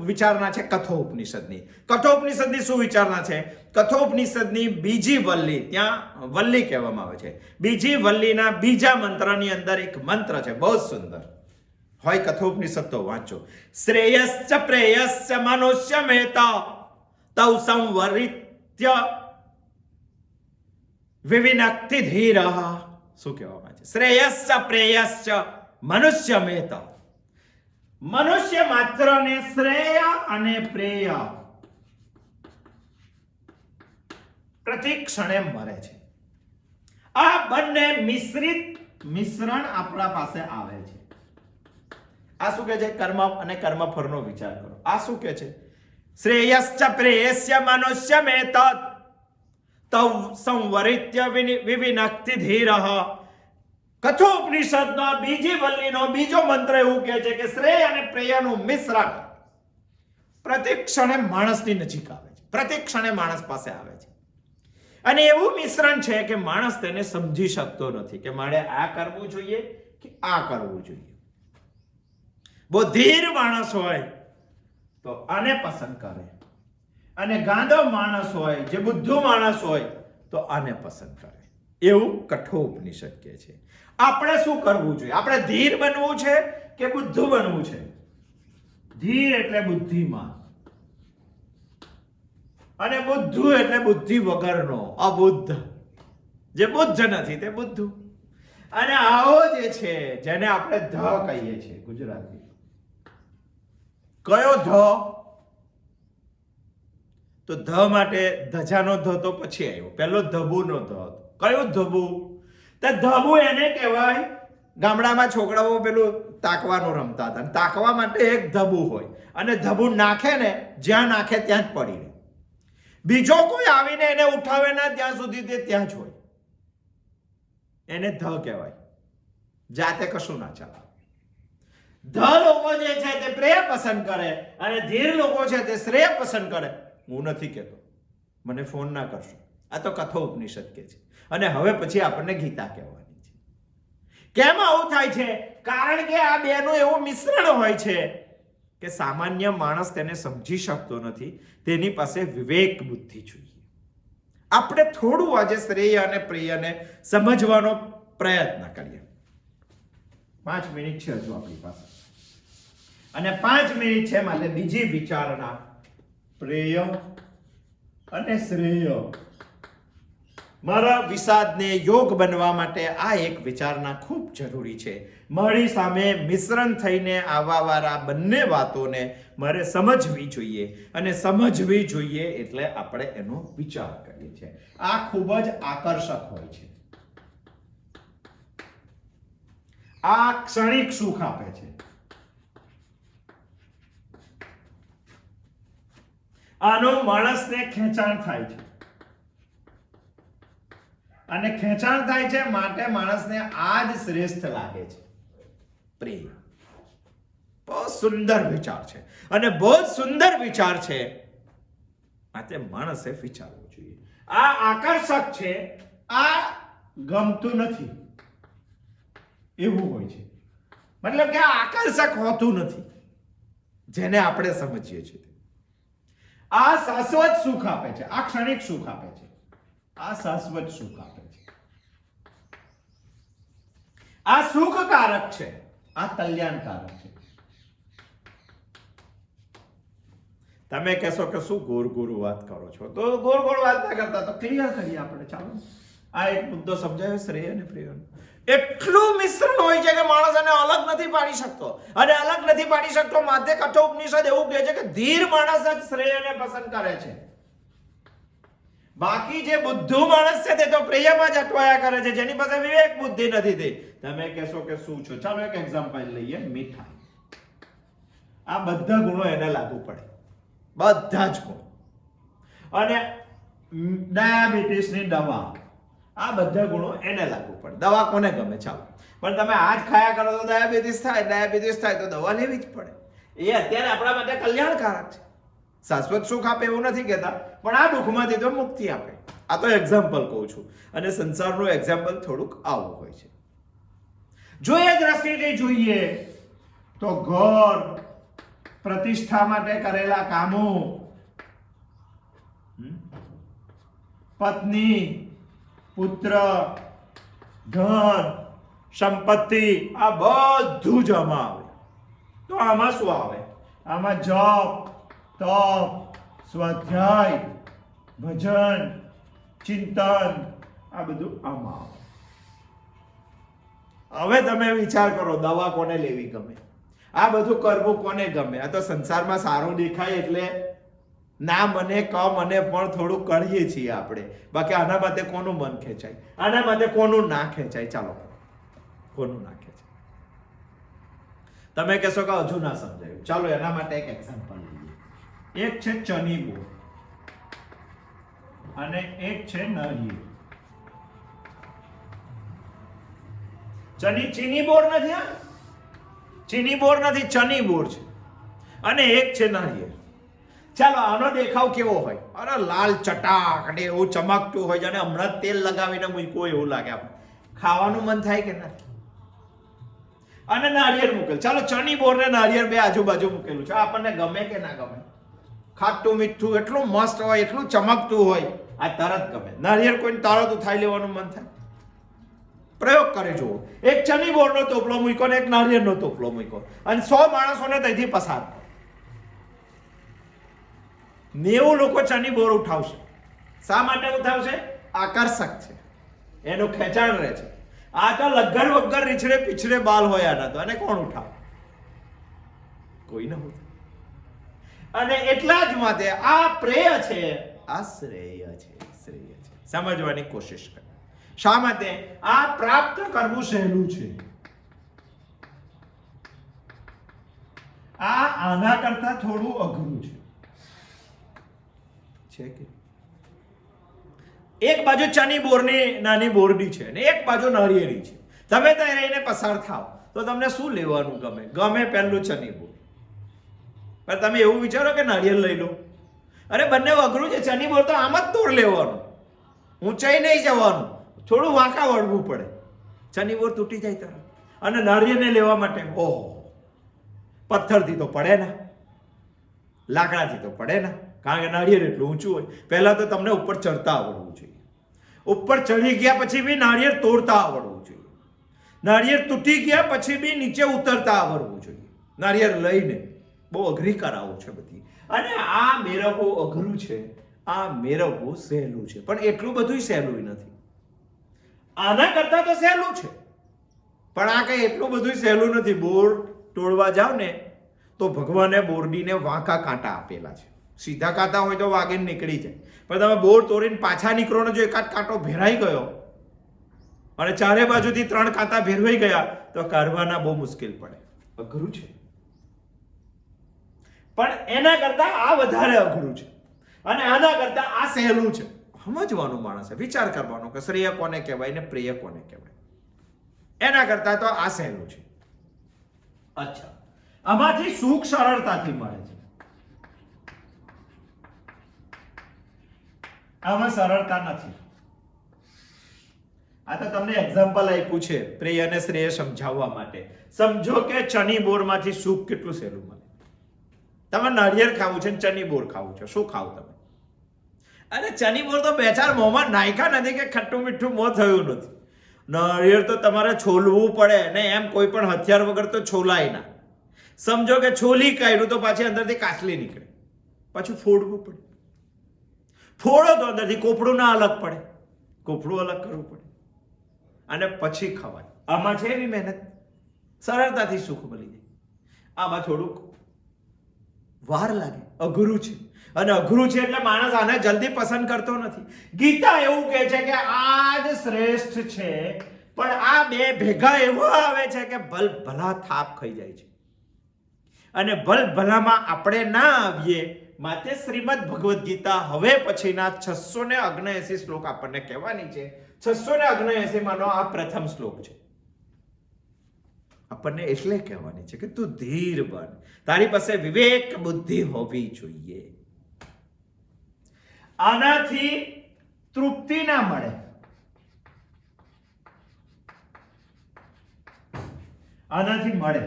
વિચારના છે કઠોપનિષદની. કઠોપનિષદની શું વિચારણા છે? કઠોપનિષદની બીજી વલ્લી, ત્યાં વલ્લી કહેવામાં આવે છે, બીજી વલ્લીના બીજા મંત્રની અંદર એક મંત્ર છે, બહુ સુંદર હોય. કઠોપનિષદ તો વાંચો. શ્રેયશ્ચ પ્રેયશ્ચ મનુષ્યમેતા તૌ સંવરિત્ય વિવિનક્તિ ધીરઃ. શું કહેવામાં છે? શ્રેયશ્ચ પ્રેયશ્ચ મનુષ્યમેત, મનુષ્ય માત્રને શ્રેય અને પ્રેય પ્રતિ ક્ષણે મળે છે. આ બંને મિશ્રણ આપણા પાસે આવે છે. આ શું કહે છે? કર્મ અને કર્મફળનો વિચાર કરો. આ શું કહે છે? શ્રેયશ્ચ પ્રેયશ્ચ મનુષ્યમેત તૌ સંવરિત્ય વિવિનક્તિ ધીરઃ. કઠોપનિષદનો બીજી વલ્લીનો બીજો મંત્ર એવું કહે છે કે શ્રેય અને પ્રેયનું મિશ્રણ પ્રતિ ક્ષણે માણસની નજીક આવે છે, પ્રતિ ક્ષણે માણસ પાસે આવે છે. અને એવું મિશ્રણ છે કે માણસ તેને સમજી શકતો નથી કે મારે આ કરવું જોઈએ કે આ કરવું જોઈએ. બહુ ધીર માણસ હોય તો આને પસંદ કરે, અને ગાંડો માણસ હોય, જે બુદ્ધુ માણસ હોય તો આને પસંદ કરે. એવું કઠોપનિષદ કહે છે. આપણે શું કરવું જોઈએ? આપણે ધીર બનવું છે કે બુદ્ધુ બનવું છે? ધીર એટલે બુદ્ધિમાન, અને બુદ્ધુ એટલે બુદ્ધિ વગરનો, અબુદ્ધ. જે બુદ્ધ નથી તે બુદ્ધુ. અને આવો જે છે જેને આપણે ધ કહીએ છીએ ગુજરાતી. કયો ધ? તો ધ માટે ધજાનો ધ તો પછી આવ્યો, પહેલો ધબુનો ધ હતો. કયું ધબુ? તે ધબુ એને કહેવાય, ગામડામાં છોકરાઓ પેલું તાકવાનું રમતા હતા, તાકવા માટે એક ધબુ હોય, અને ધબુ નાખે ને જ્યાં નાખે ત્યાં જ પડી રહે. બીજો કોઈ આવીને એને ઉઠાવે ના ત્યાં સુધી તે ત્યાં જ હોય. એને ધ કહેવાય. જાતે કશું ના ચાલે. ધ લોકો જે છે તે પ્રેય પસંદ કરે, અને ધીર લોકો છે તે શ્રેય પસંદ કરે. હું નથી કહેતો, મને ફોન ના કરશો. આ તો કઠોપનિષદ કે છે. અને હવે પછી આપણને ગીતા કહેવાની છે. કેમ આવું થાય છે? કારણ કે આ બેનું એવું મિશ્રણ હોય છે કે સામાન્ય માણસ તેને સમજી શકતો નથી. તેની પાસે વિવેક બુદ્ધિ જોઈએ. આપણે થોડું આજે શ્રેય અને પ્રિયને સમજવાનો પ્રયત્ન કરીએ. 5 મિનિટ છે હજુ આપણી પાસે, અને 5 મિનિટ છે માટે બીજી વિચારણા, પ્રેય અને શ્રેય. મારા વિષાદને યોગ બનવા માટે આ એક વિચારણા ખૂબ જરૂરી છે. મારી સામે મિશ્રણ થઈને આવવાવાળા બંને વાતોને મારે સમજવી જોઈએ, અને સમજવી જોઈએ એટલે આપણે એનો વિચાર કરીએ છીએ. આ ખૂબ જ આકર્ષક હોય છે. આ ક્ષણિક સુખ આપે છે. આનો માણસને ખેંચાણ થાય છે, અને ખેંચાણ થાય છે માટે માણસને આ જ શ્રેષ્ઠ લાગે છે. પ્રેમ બહુ સુંદર વિચાર છે, અને બહુ સુંદર વિચાર છે માટે માણસે વિચારવું જોઈએ. આ આકર્ષક છે, આ ગમતું નથી એવું હોય છે. મતલબ કે આ આકર્ષક હોતું નથી જેને આપણે સમજીએ છીએ. આ શાશ્વત સુખ આપે છે, આ ક્ષણિક સુખ આપે છે, આ શાશ્વત સુખ આપે છે. આ સુખકારક છે, આ કલ્યાણકારક છે. તમે કહેશો કે શું ગોળ ગોળ વાત કરો છો, તો ગોળ ગોળ વાત ના કરતા તો ક્લિયર કરીએ આપણે. ચાલો આ એક મુદ્દો સમજાયો, શ્રેય અને પ્રેયનો. એટલું મિશ્રણ હોય છે કે માણસ એને અલગ નથી પાડી શકતો, અને અલગ નથી પાડી શકતો માટે કઠોપનિષદ એવું કહે છે કે ધીર માણસ જ શ્રેયને પસંદ કરે છે. બાકી જે બુદ્ધુ માણસ છે તે તો પ્રેયમાં જ અટવાયા કરે છે, જેની પાસે વિવેક બુદ્ધિ નથી થઈ. તમે કહેશો કે શું છો, ચાલો એક એક્ઝામ્પલ લઈએ. મીઠાઈ, આ બધા ગુણો એને લાગુ પડે, બધા જ ગુણો. અને ડાયાબિટીસની દવા, આ બધા ગુણો એને લાગુ પડે. દવા કોને ગમે, ચાલો, પણ તમે આ જ ખાયા કરો તો ડાયાબિટીસ થાય, ડાયાબિટીસ થાય તો દવા લેવી જ પડે. એ અત્યારે આપણા માટે કલ્યાણકારક છે, શાશ્વત સુખ આપે એવું નથી કહેતા, પણ આ દુઃખમાંથી તો મુક્તિ આપે. આ તો એક્ઝામ્પલ કહું છું, અને સંસારનું એક્ઝામ્પલ થોડુંક આવું હોય છે. જો એ દ્રષ્ટિથી જોઈએ તો ઘર, પ્રતિષ્ઠા માટે કરેલા કામો, પત્ની, પુત્ર, ધન, સંપત્તિ, આ બધું જ આમાં આવે. તો આમાં શું આવે? આમાં જપ, તપ, સ્વાધ્યાય, ભજન, ચિંતન, આ બધું આમાં આવે. હવે તમે વિચાર કરો, દવા કોને લેવી ગમે, આ બધું કરવું કોને ગમે? આ તો સંસારમાં સારું દેખાય એટલે ના મને કમ અને પણ થોડું કરીએ છીએ આપણે. બાકી આના માટે કોનું મન ખેંચાય, આના માટે કોનું ના ખેંચાય? ચાલો, કોનું ના ખેંચાય? તમે કહેશો કે હજુ ના સમજાયું. ચાલો એના માટે એક એક્ઝામ્પલ લઈએ. એક છે ચની બોર અને એક છે નારિયેળ. ચીની બોર નથી, હા, ચીની બોર નથી, ચની બોર છે. અને એક છે નારિયેળ. ચાલો આનો દેખાવ કેવો હોય? અરે લાલ ચટાક ને એવું ચમકતું હોય, અને હમણાં તેલ લગાવીને મૂક્યું એવું લાગે. આપણે ખાવાનું મન થાય કે ના? અને નારિયેળ મૂકેલ. ચાલો ચની બોર ને નારિયેળ બે આજુબાજુ મૂકેલું છે, આપણને ગમે કે ના ગમે? ખાટું મીઠું એટલું મસ્ત હોય, એટલું ચમકતું હોય, આ તરત ગમે. નારિયેળ કોઈને તરત ઉઠાઈ લેવાનું મન થાય? પ્રયોગ કરી જુઓ. એક ચની બોરનો ટોપલો મૂક્યો ને એક નારિયેળનો ટોપલો મૂક્યો, અને 100 માણસોને ત્યાંથી પસાર. 90 લોકો ચની બોર ઉઠાવશે. શા માટે ઉઠાવશે? આકર્ષક છે, એનું ખેંચાણ રહે છે. આ તો લગર વગર રીછડે પીછડે બાલ હોય આના તો, અને કોણ ઉઠાવે? કોઈ ન ઉઠાવે. અને એટલા જ માટે આ પ્રેય છે, આ શ્રેય છે. શ્રેય છે, સમજવાની કોશિશ કરો. શા માટે? આ પ્રાપ્ત કરવું સહેલું છે. આ આના કરતા થોડું અઘરું છે. કે એક બાજુ ચની બોરની નાની બોરડી છે અને એક બાજુ નારિયેળી છે. તમે ત્યાં રહીને પસાર થાવ તો તમને શું લેવાનું ગમે? ગમે પહેલું ચની બોર. પણ તમે એવું વિચારો કે નારિયેળ લઈ લો? અરે બંને અઘરું છે. ચની બોર તો આમ જ તોડ લેવાનું, ઊંચાઈ નહીં જવાનું, થોડું વાંકા વળવું પડે. ચની બોર તૂટી જાય તરત. અને નારિયેળને લેવા માટે ઓહો, પથ્થરથી તો પડે ના, લાકડાથી તો પડે ના, કારણ કે નાળિયેર એટલું ઊંચું હોય. પહેલા તો તમને ઉપર ચડતા આવડવું જોઈએ. ઉપર ચડી ગયા પછી બી નાળિયેર તોડતા આવડવું જોઈએ. નાળિયેર તૂટી ગયા પછી બી નીચે ઉતરતા આવડવું જોઈએ. નાળિયેર લઈને બહુ અઘરી કરાવો છે બધી. અને આ મેળવવું અઘરું છે, આ મેળવવું સહેલું છે, પણ એટલું બધું સહેલું નથી. આના કરતા તો સહેલું છે, પણ આ કઈ એટલું બધું સહેલું નથી. બોર તોડવા જાવ ને તો ભગવાને બોરડીને વાંકા કાંટા આપેલા છે. સીધા કાંટા હોય તો વાગીને નીકળી જાય, પણ તમે બોર તોડીને પાછા નીકળો ને જો એકાદ કાંટો ભેરાઈ ગયો અને ચારે બાજુથી 3 કાંટા ભેરવાઈ ગયા તો કાઢવાના બહુ મુશ્કેલ પડે. અઘરું છે, પણ એના કરતા આ વધારે અઘરું છે અને આના કરતા આ સહેલું છે. સમજવાનું માણસે, વિચાર કરવાનો કે શ્રેય કોને કહેવાય ને પ્રિય કોને કહેવાય. એના કરતા તો આ સહેલું છે. અચ્છા, આમાંથી સુખ સરળતાથી મળે છે. આમાં સરળતા નથી. આ તો તમને એક્ઝામ્પલ આપ્યું છે પ્રેય અને શ્રેય સમજાવવા માટે. સમજો કે ચની બોરમાંથી સૂપ કેટલું સહેલું મળે. તમે નાળિયેર ખાવું છે, ચની બોર ખાવું છે, શું ખાવ તમે? અને ચની બોર તો 2-4 મોંમાં નાખ્યા નથી કે ખટ્ટું મીઠું મોં થયું નથી. નાળિયેર તો તમારે છોલવું પડે ને, એમ કોઈ પણ હથિયાર વગર તો છોલાય ના. સમજો કે છોલી કાઢ્યું તો પાછી અંદરથી કાચલી નીકળે, પાછું ફોડવું પડે. ફોડો તો અંદરથી કોપડું ના અલગ પડે, કોપડું અલગ કરવું પડે અને પછી ખવાય. આમાં છે એવી મહેનત, સરળતાથી સુખ મળી જાય. આમાં થોડુંક વાર લાગે, અઘરું છે. અને અઘરું છે એટલે માણસ આને જલ્દી પસંદ કરતો નથી. ગીતા એવું કહે છે કે આ જ શ્રેષ્ઠ છે, પણ આ બે ભેગા એવા આવે છે કે ભલ ભલા થાપ ખાઈ જાય છે. અને ભલ ભલામાં આપણે ના આવીએ માટે શ્રીમદ ભગવદ્ ગીતા હવે પછીના 679 શ્લોક આપણને કહેવાની છે. 679 માનો આ પ્રથમ શ્લોક છે. આપણને એટલે કહેવાની છે કે તું ધીર બન, તારી પાસે વિવેક બુદ્ધિ હોવી જોઈએ. આનાથી તૃપ્તિ ના મળે, આનાથી મળે.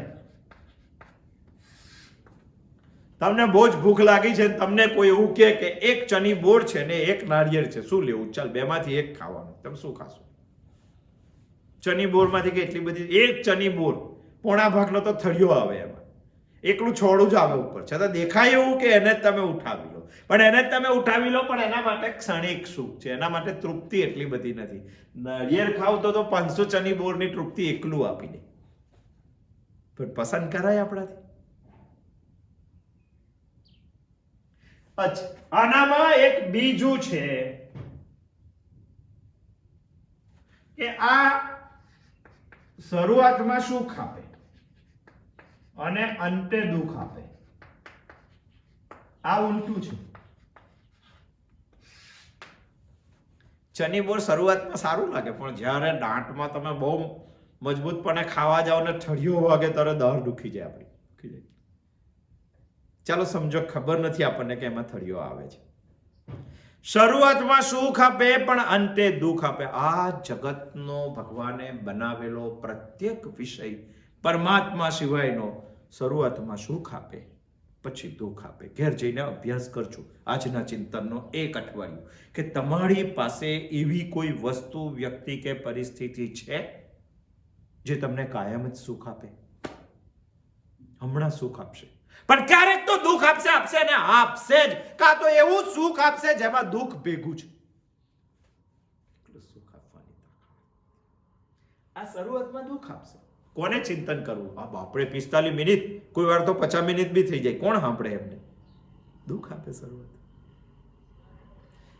તમને બહુ જ ભૂખ લાગી છે, તમને કોઈ એવું કહે કે એક ચની બોર છે ને એક નાળિયેર છે, શું લેવું? ચાલ બેમાંથી એક ખાવાનું. તમે શું ખાશો? ચની બોરમાંથી કે એટલી બધી, એક ચની બોર પોણા ભાગનો તો થળિયો આવે, એમાં એકલું છોડું જ આવે ઉપર, છતાં દેખાય એવું કે એને જ તમે ઉઠાવી લો. પણ એને જ તમે ઉઠાવી લો, પણ એના માટે ક્ષણિક સુખ છે, એના માટે તૃપ્તિ એટલી બધી નથી. નાળિયેર ખાવ તો 500 ચની બોરની તૃપ્તિ એકલું આપી દે, પણ પસંદ કરાય આપણાથી? અચ્છા, આનામાં એક બીજું છે કે આ શરૂઆતમાં સુખ આપે અને અંતે દુઃખ આપે. આ ઉલટું છે. ચની બોર શરૂઆતમાં સારું લાગે, પણ જ્યારે દાંતમાં તમે બહુ મજબૂતપણે ખાવા જાઓ ને ઠળિયો વાગે ત્યારે દાઢ દુખી જાય આપણી, દુખી જાય. ચાલો સમજો ખબર નથી આપણને કે એમાં થળિયો આવે છે. શરૂઆતમાં સુખ આપે પણ અંતે દુઃખ આપે. આ જગતનો ભગવાને બનાવેલો પ્રત્યેક વિષય પરમાત્મા સિવાયનો શરૂઆતમાં સુખ આપે પછી દુઃખ આપે. ઘેર જઈને અભ્યાસ કરજો આજના ચિંતનનો એક અઠવાડિયું કે તમારી પાસે એવી કોઈ વસ્તુ, વ્યક્તિ કે પરિસ્થિતિ છે જે તમને કાયમ જ સુખ આપે? હમણાં સુખ આપશે પણ ક્યારેક તો દુઃખ આપશે ને આપશે જ. કાં તો એવું સુખ આપશે જેમાં દુઃખ ભેગું છે. સુખ આપવાની આ શરૂઆતમાં દુઃખ આપશે. કોને ચિંતન કરવું? આ બાપરે 45 મિનિટ, કોઈ વાર તો 50 મિનિટ બી થઈ જાય, કોણ સાંભળે એમને? દુઃખ આપે શરૂઆત.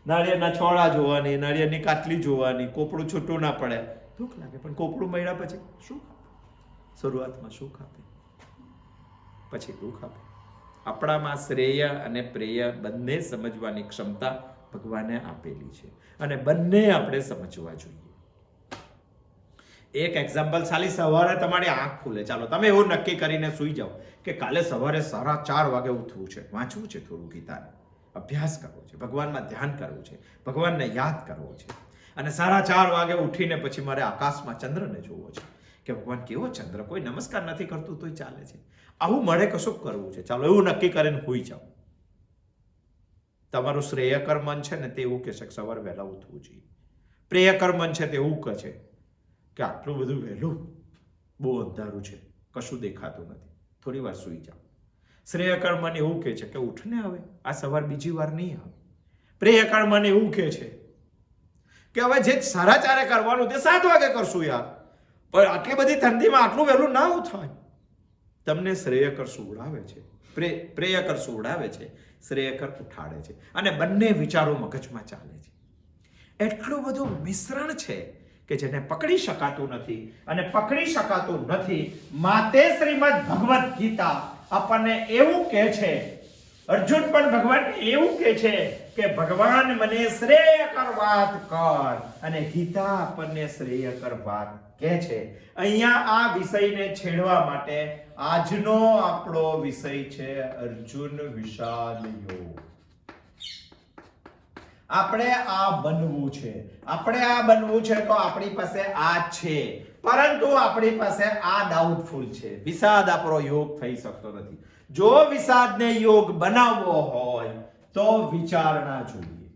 નાળિયેરના છોડા જોવાની, નાળિયેરની કાટલી જોવાની, કોપડું છૂટું ના પડે, દુઃખ લાગે. પણ કોપડું મળ્યા પછી સુખ આપે. શરૂઆતમાં સુખ આપે પછી દુઃખ આપે. આપણામાં શ્રેય અને પ્રેય બંને સમજવાની ક્ષમતા ભગવાને આપેલી છે અને બંને આપણે સમજવા જોઈએ. એક એક્ઝામ્પલ, ખાલી સવારે તમારી આંખ ખુલે, ચાલો તમે એવું નક્કી કરીને સૂઈ જાઓ કે કાલે સવારે 4:30 વાગે ઉઠવું છે, વાંચવું છે થોડું ગીતાને, અભ્યાસ કરવો છે, ભગવાનમાં ધ્યાન કરવું છે, ભગવાનને યાદ કરવો છે. અને 4:30 વાગે ઉઠીને પછી મારે આકાશમાં ચંદ્રને જોવો છે કે ભગવાન કેવો ચંદ્ર, કોઈ નમસ્કાર નથી કરતું તોય ચાલે છે. આવું મળે કશું કરવું છે, ચાલો એવું નક્કી કરીને સૂઈ જાઓ. તમારું શ્રેયકર મન છે ને તે એવું કહેશે કે સવારે વહેલા ઉઠવું જોઈએ. પ્રેયકર મન છે તે એવું કહે છે કે આટલું બધું વહેલું, બહુ અંધારું છે, કશું દેખાતું નથી, થોડી વાર સૂઈ જાઓ. શ્રેયકર મન એવું કહે છે કે ઉઠને હવે, આ સવાર બીજી વાર નહીં આવે. પ્રેયકર મન એવું કહે છે કે હવે જે 4:30 કરવાનું તે 7 વાગે કરશું યાર, પણ આટલી બધી ઠંડીમાં આટલું વહેલું ના થાય. તમને શ્રેયકર સુવડાવે છે, પ્રેયકર સુવડાવે છે, શ્રેયકર ઉઠાડે છે અને બંને વિચારો મગજમાં ચાલે છે. એટલું બધું મિશ્રણ છે કે જેને પકડી શકાતું નથી અને પકડી શકાતું નથી. માટે શ્રીમદ ભગવદ્ ગીતા આપણને એવું કહે છે, અર્જુન પણ ભગવાનને એવું કહે છે કે ભગવાન મને શ્રેયકર વાત કર, અને ગીતા આપણને શ્રેયકર વાત કહે છે. અહીંયા આ વિષયને છેડવા માટે આજનો આપણો વિષય છે અર્જુન વિષાદ યોગ. આપણે આ બનવું છે, આપણે આ બનવું છે તો આપણી પાસે આ છે, પરંતુ આપણી પાસે આ ડાઉટફુલ છે. વિષાદ આપણો યોગ થઈ શકતો નથી. જો વિષાદને યોગ બનાવવો હોય તો વિચારણા જોઈએ.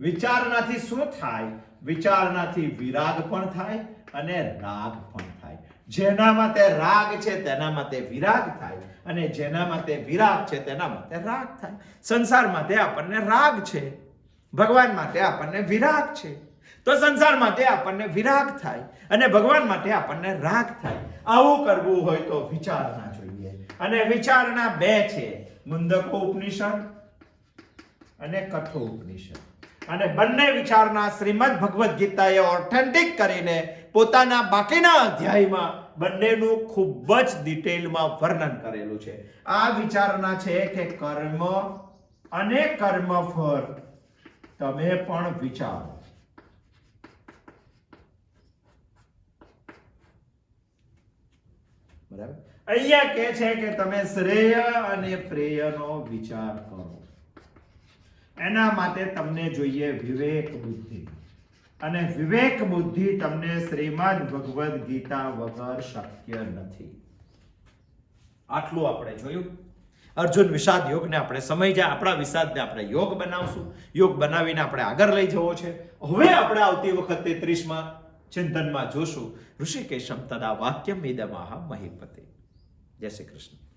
વિચારણાથી શું થાય? વિચારણાથી વિરાગ પણ થાય અને રાગ પણ થાય. જેનામાં તે રાગ છે તેનામાં તે વિરાગ થાય, અને જેનામાં તે વિરાગ છે તેનામાં તે રાગ થાય. સંસારમાં તે આપણને રાગ છે, ભગવાન માટે આપણને વિરાગ છે. તો સંસાર માટે આપણને વિરાગ થાય અને ભગવાન માટે આપણને રાગ થાય. આવું કરવું હોય તો વિચારણા જોઈએ. અને વિચારણા બે છે, મુંડકો ઉપનિષદ અને કઠોપનિષદ. અને બંને વિચારણા શ્રીમદ ભગવદ્ ગીતાએ ઓથેન્ટિક કરીને પોતાના બાકીના અધ્યાયમાં બંનેનું ખૂબ જ ડિટેલમાં વર્ણન કરેલું છે. આ વિચારણા છે કે કર્મ અને કર્મફળ તમે પણ વિચારો. બરાબર? અહીંયા કહે છે કે તમે શ્રેય અને પ્રેયનો વિચાર કરો. એના માટે તમને જોઈએ વિવેક બુદ્ધિ, અને વિવેક બુદ્ધિ તમને શ્રીમદ ભગવદ્ ગીતા વગર શક્ય નથી. આટલું આપણે જોયું. અર્જુન વિષાદ યોગને આપણે સમજ્યા. આપણા વિષાદને આપણે યોગ બનાવશું. યોગ બનાવીને આપણે આગળ લઈ જવો છે. હવે આપણે આવતી વખતે 33માં ચિંતનમાં જોશું ઋષિકેશમ તદા વાક્યમ ઇદમાહ મહીપતે. જય શ્રી કૃષ્ણ.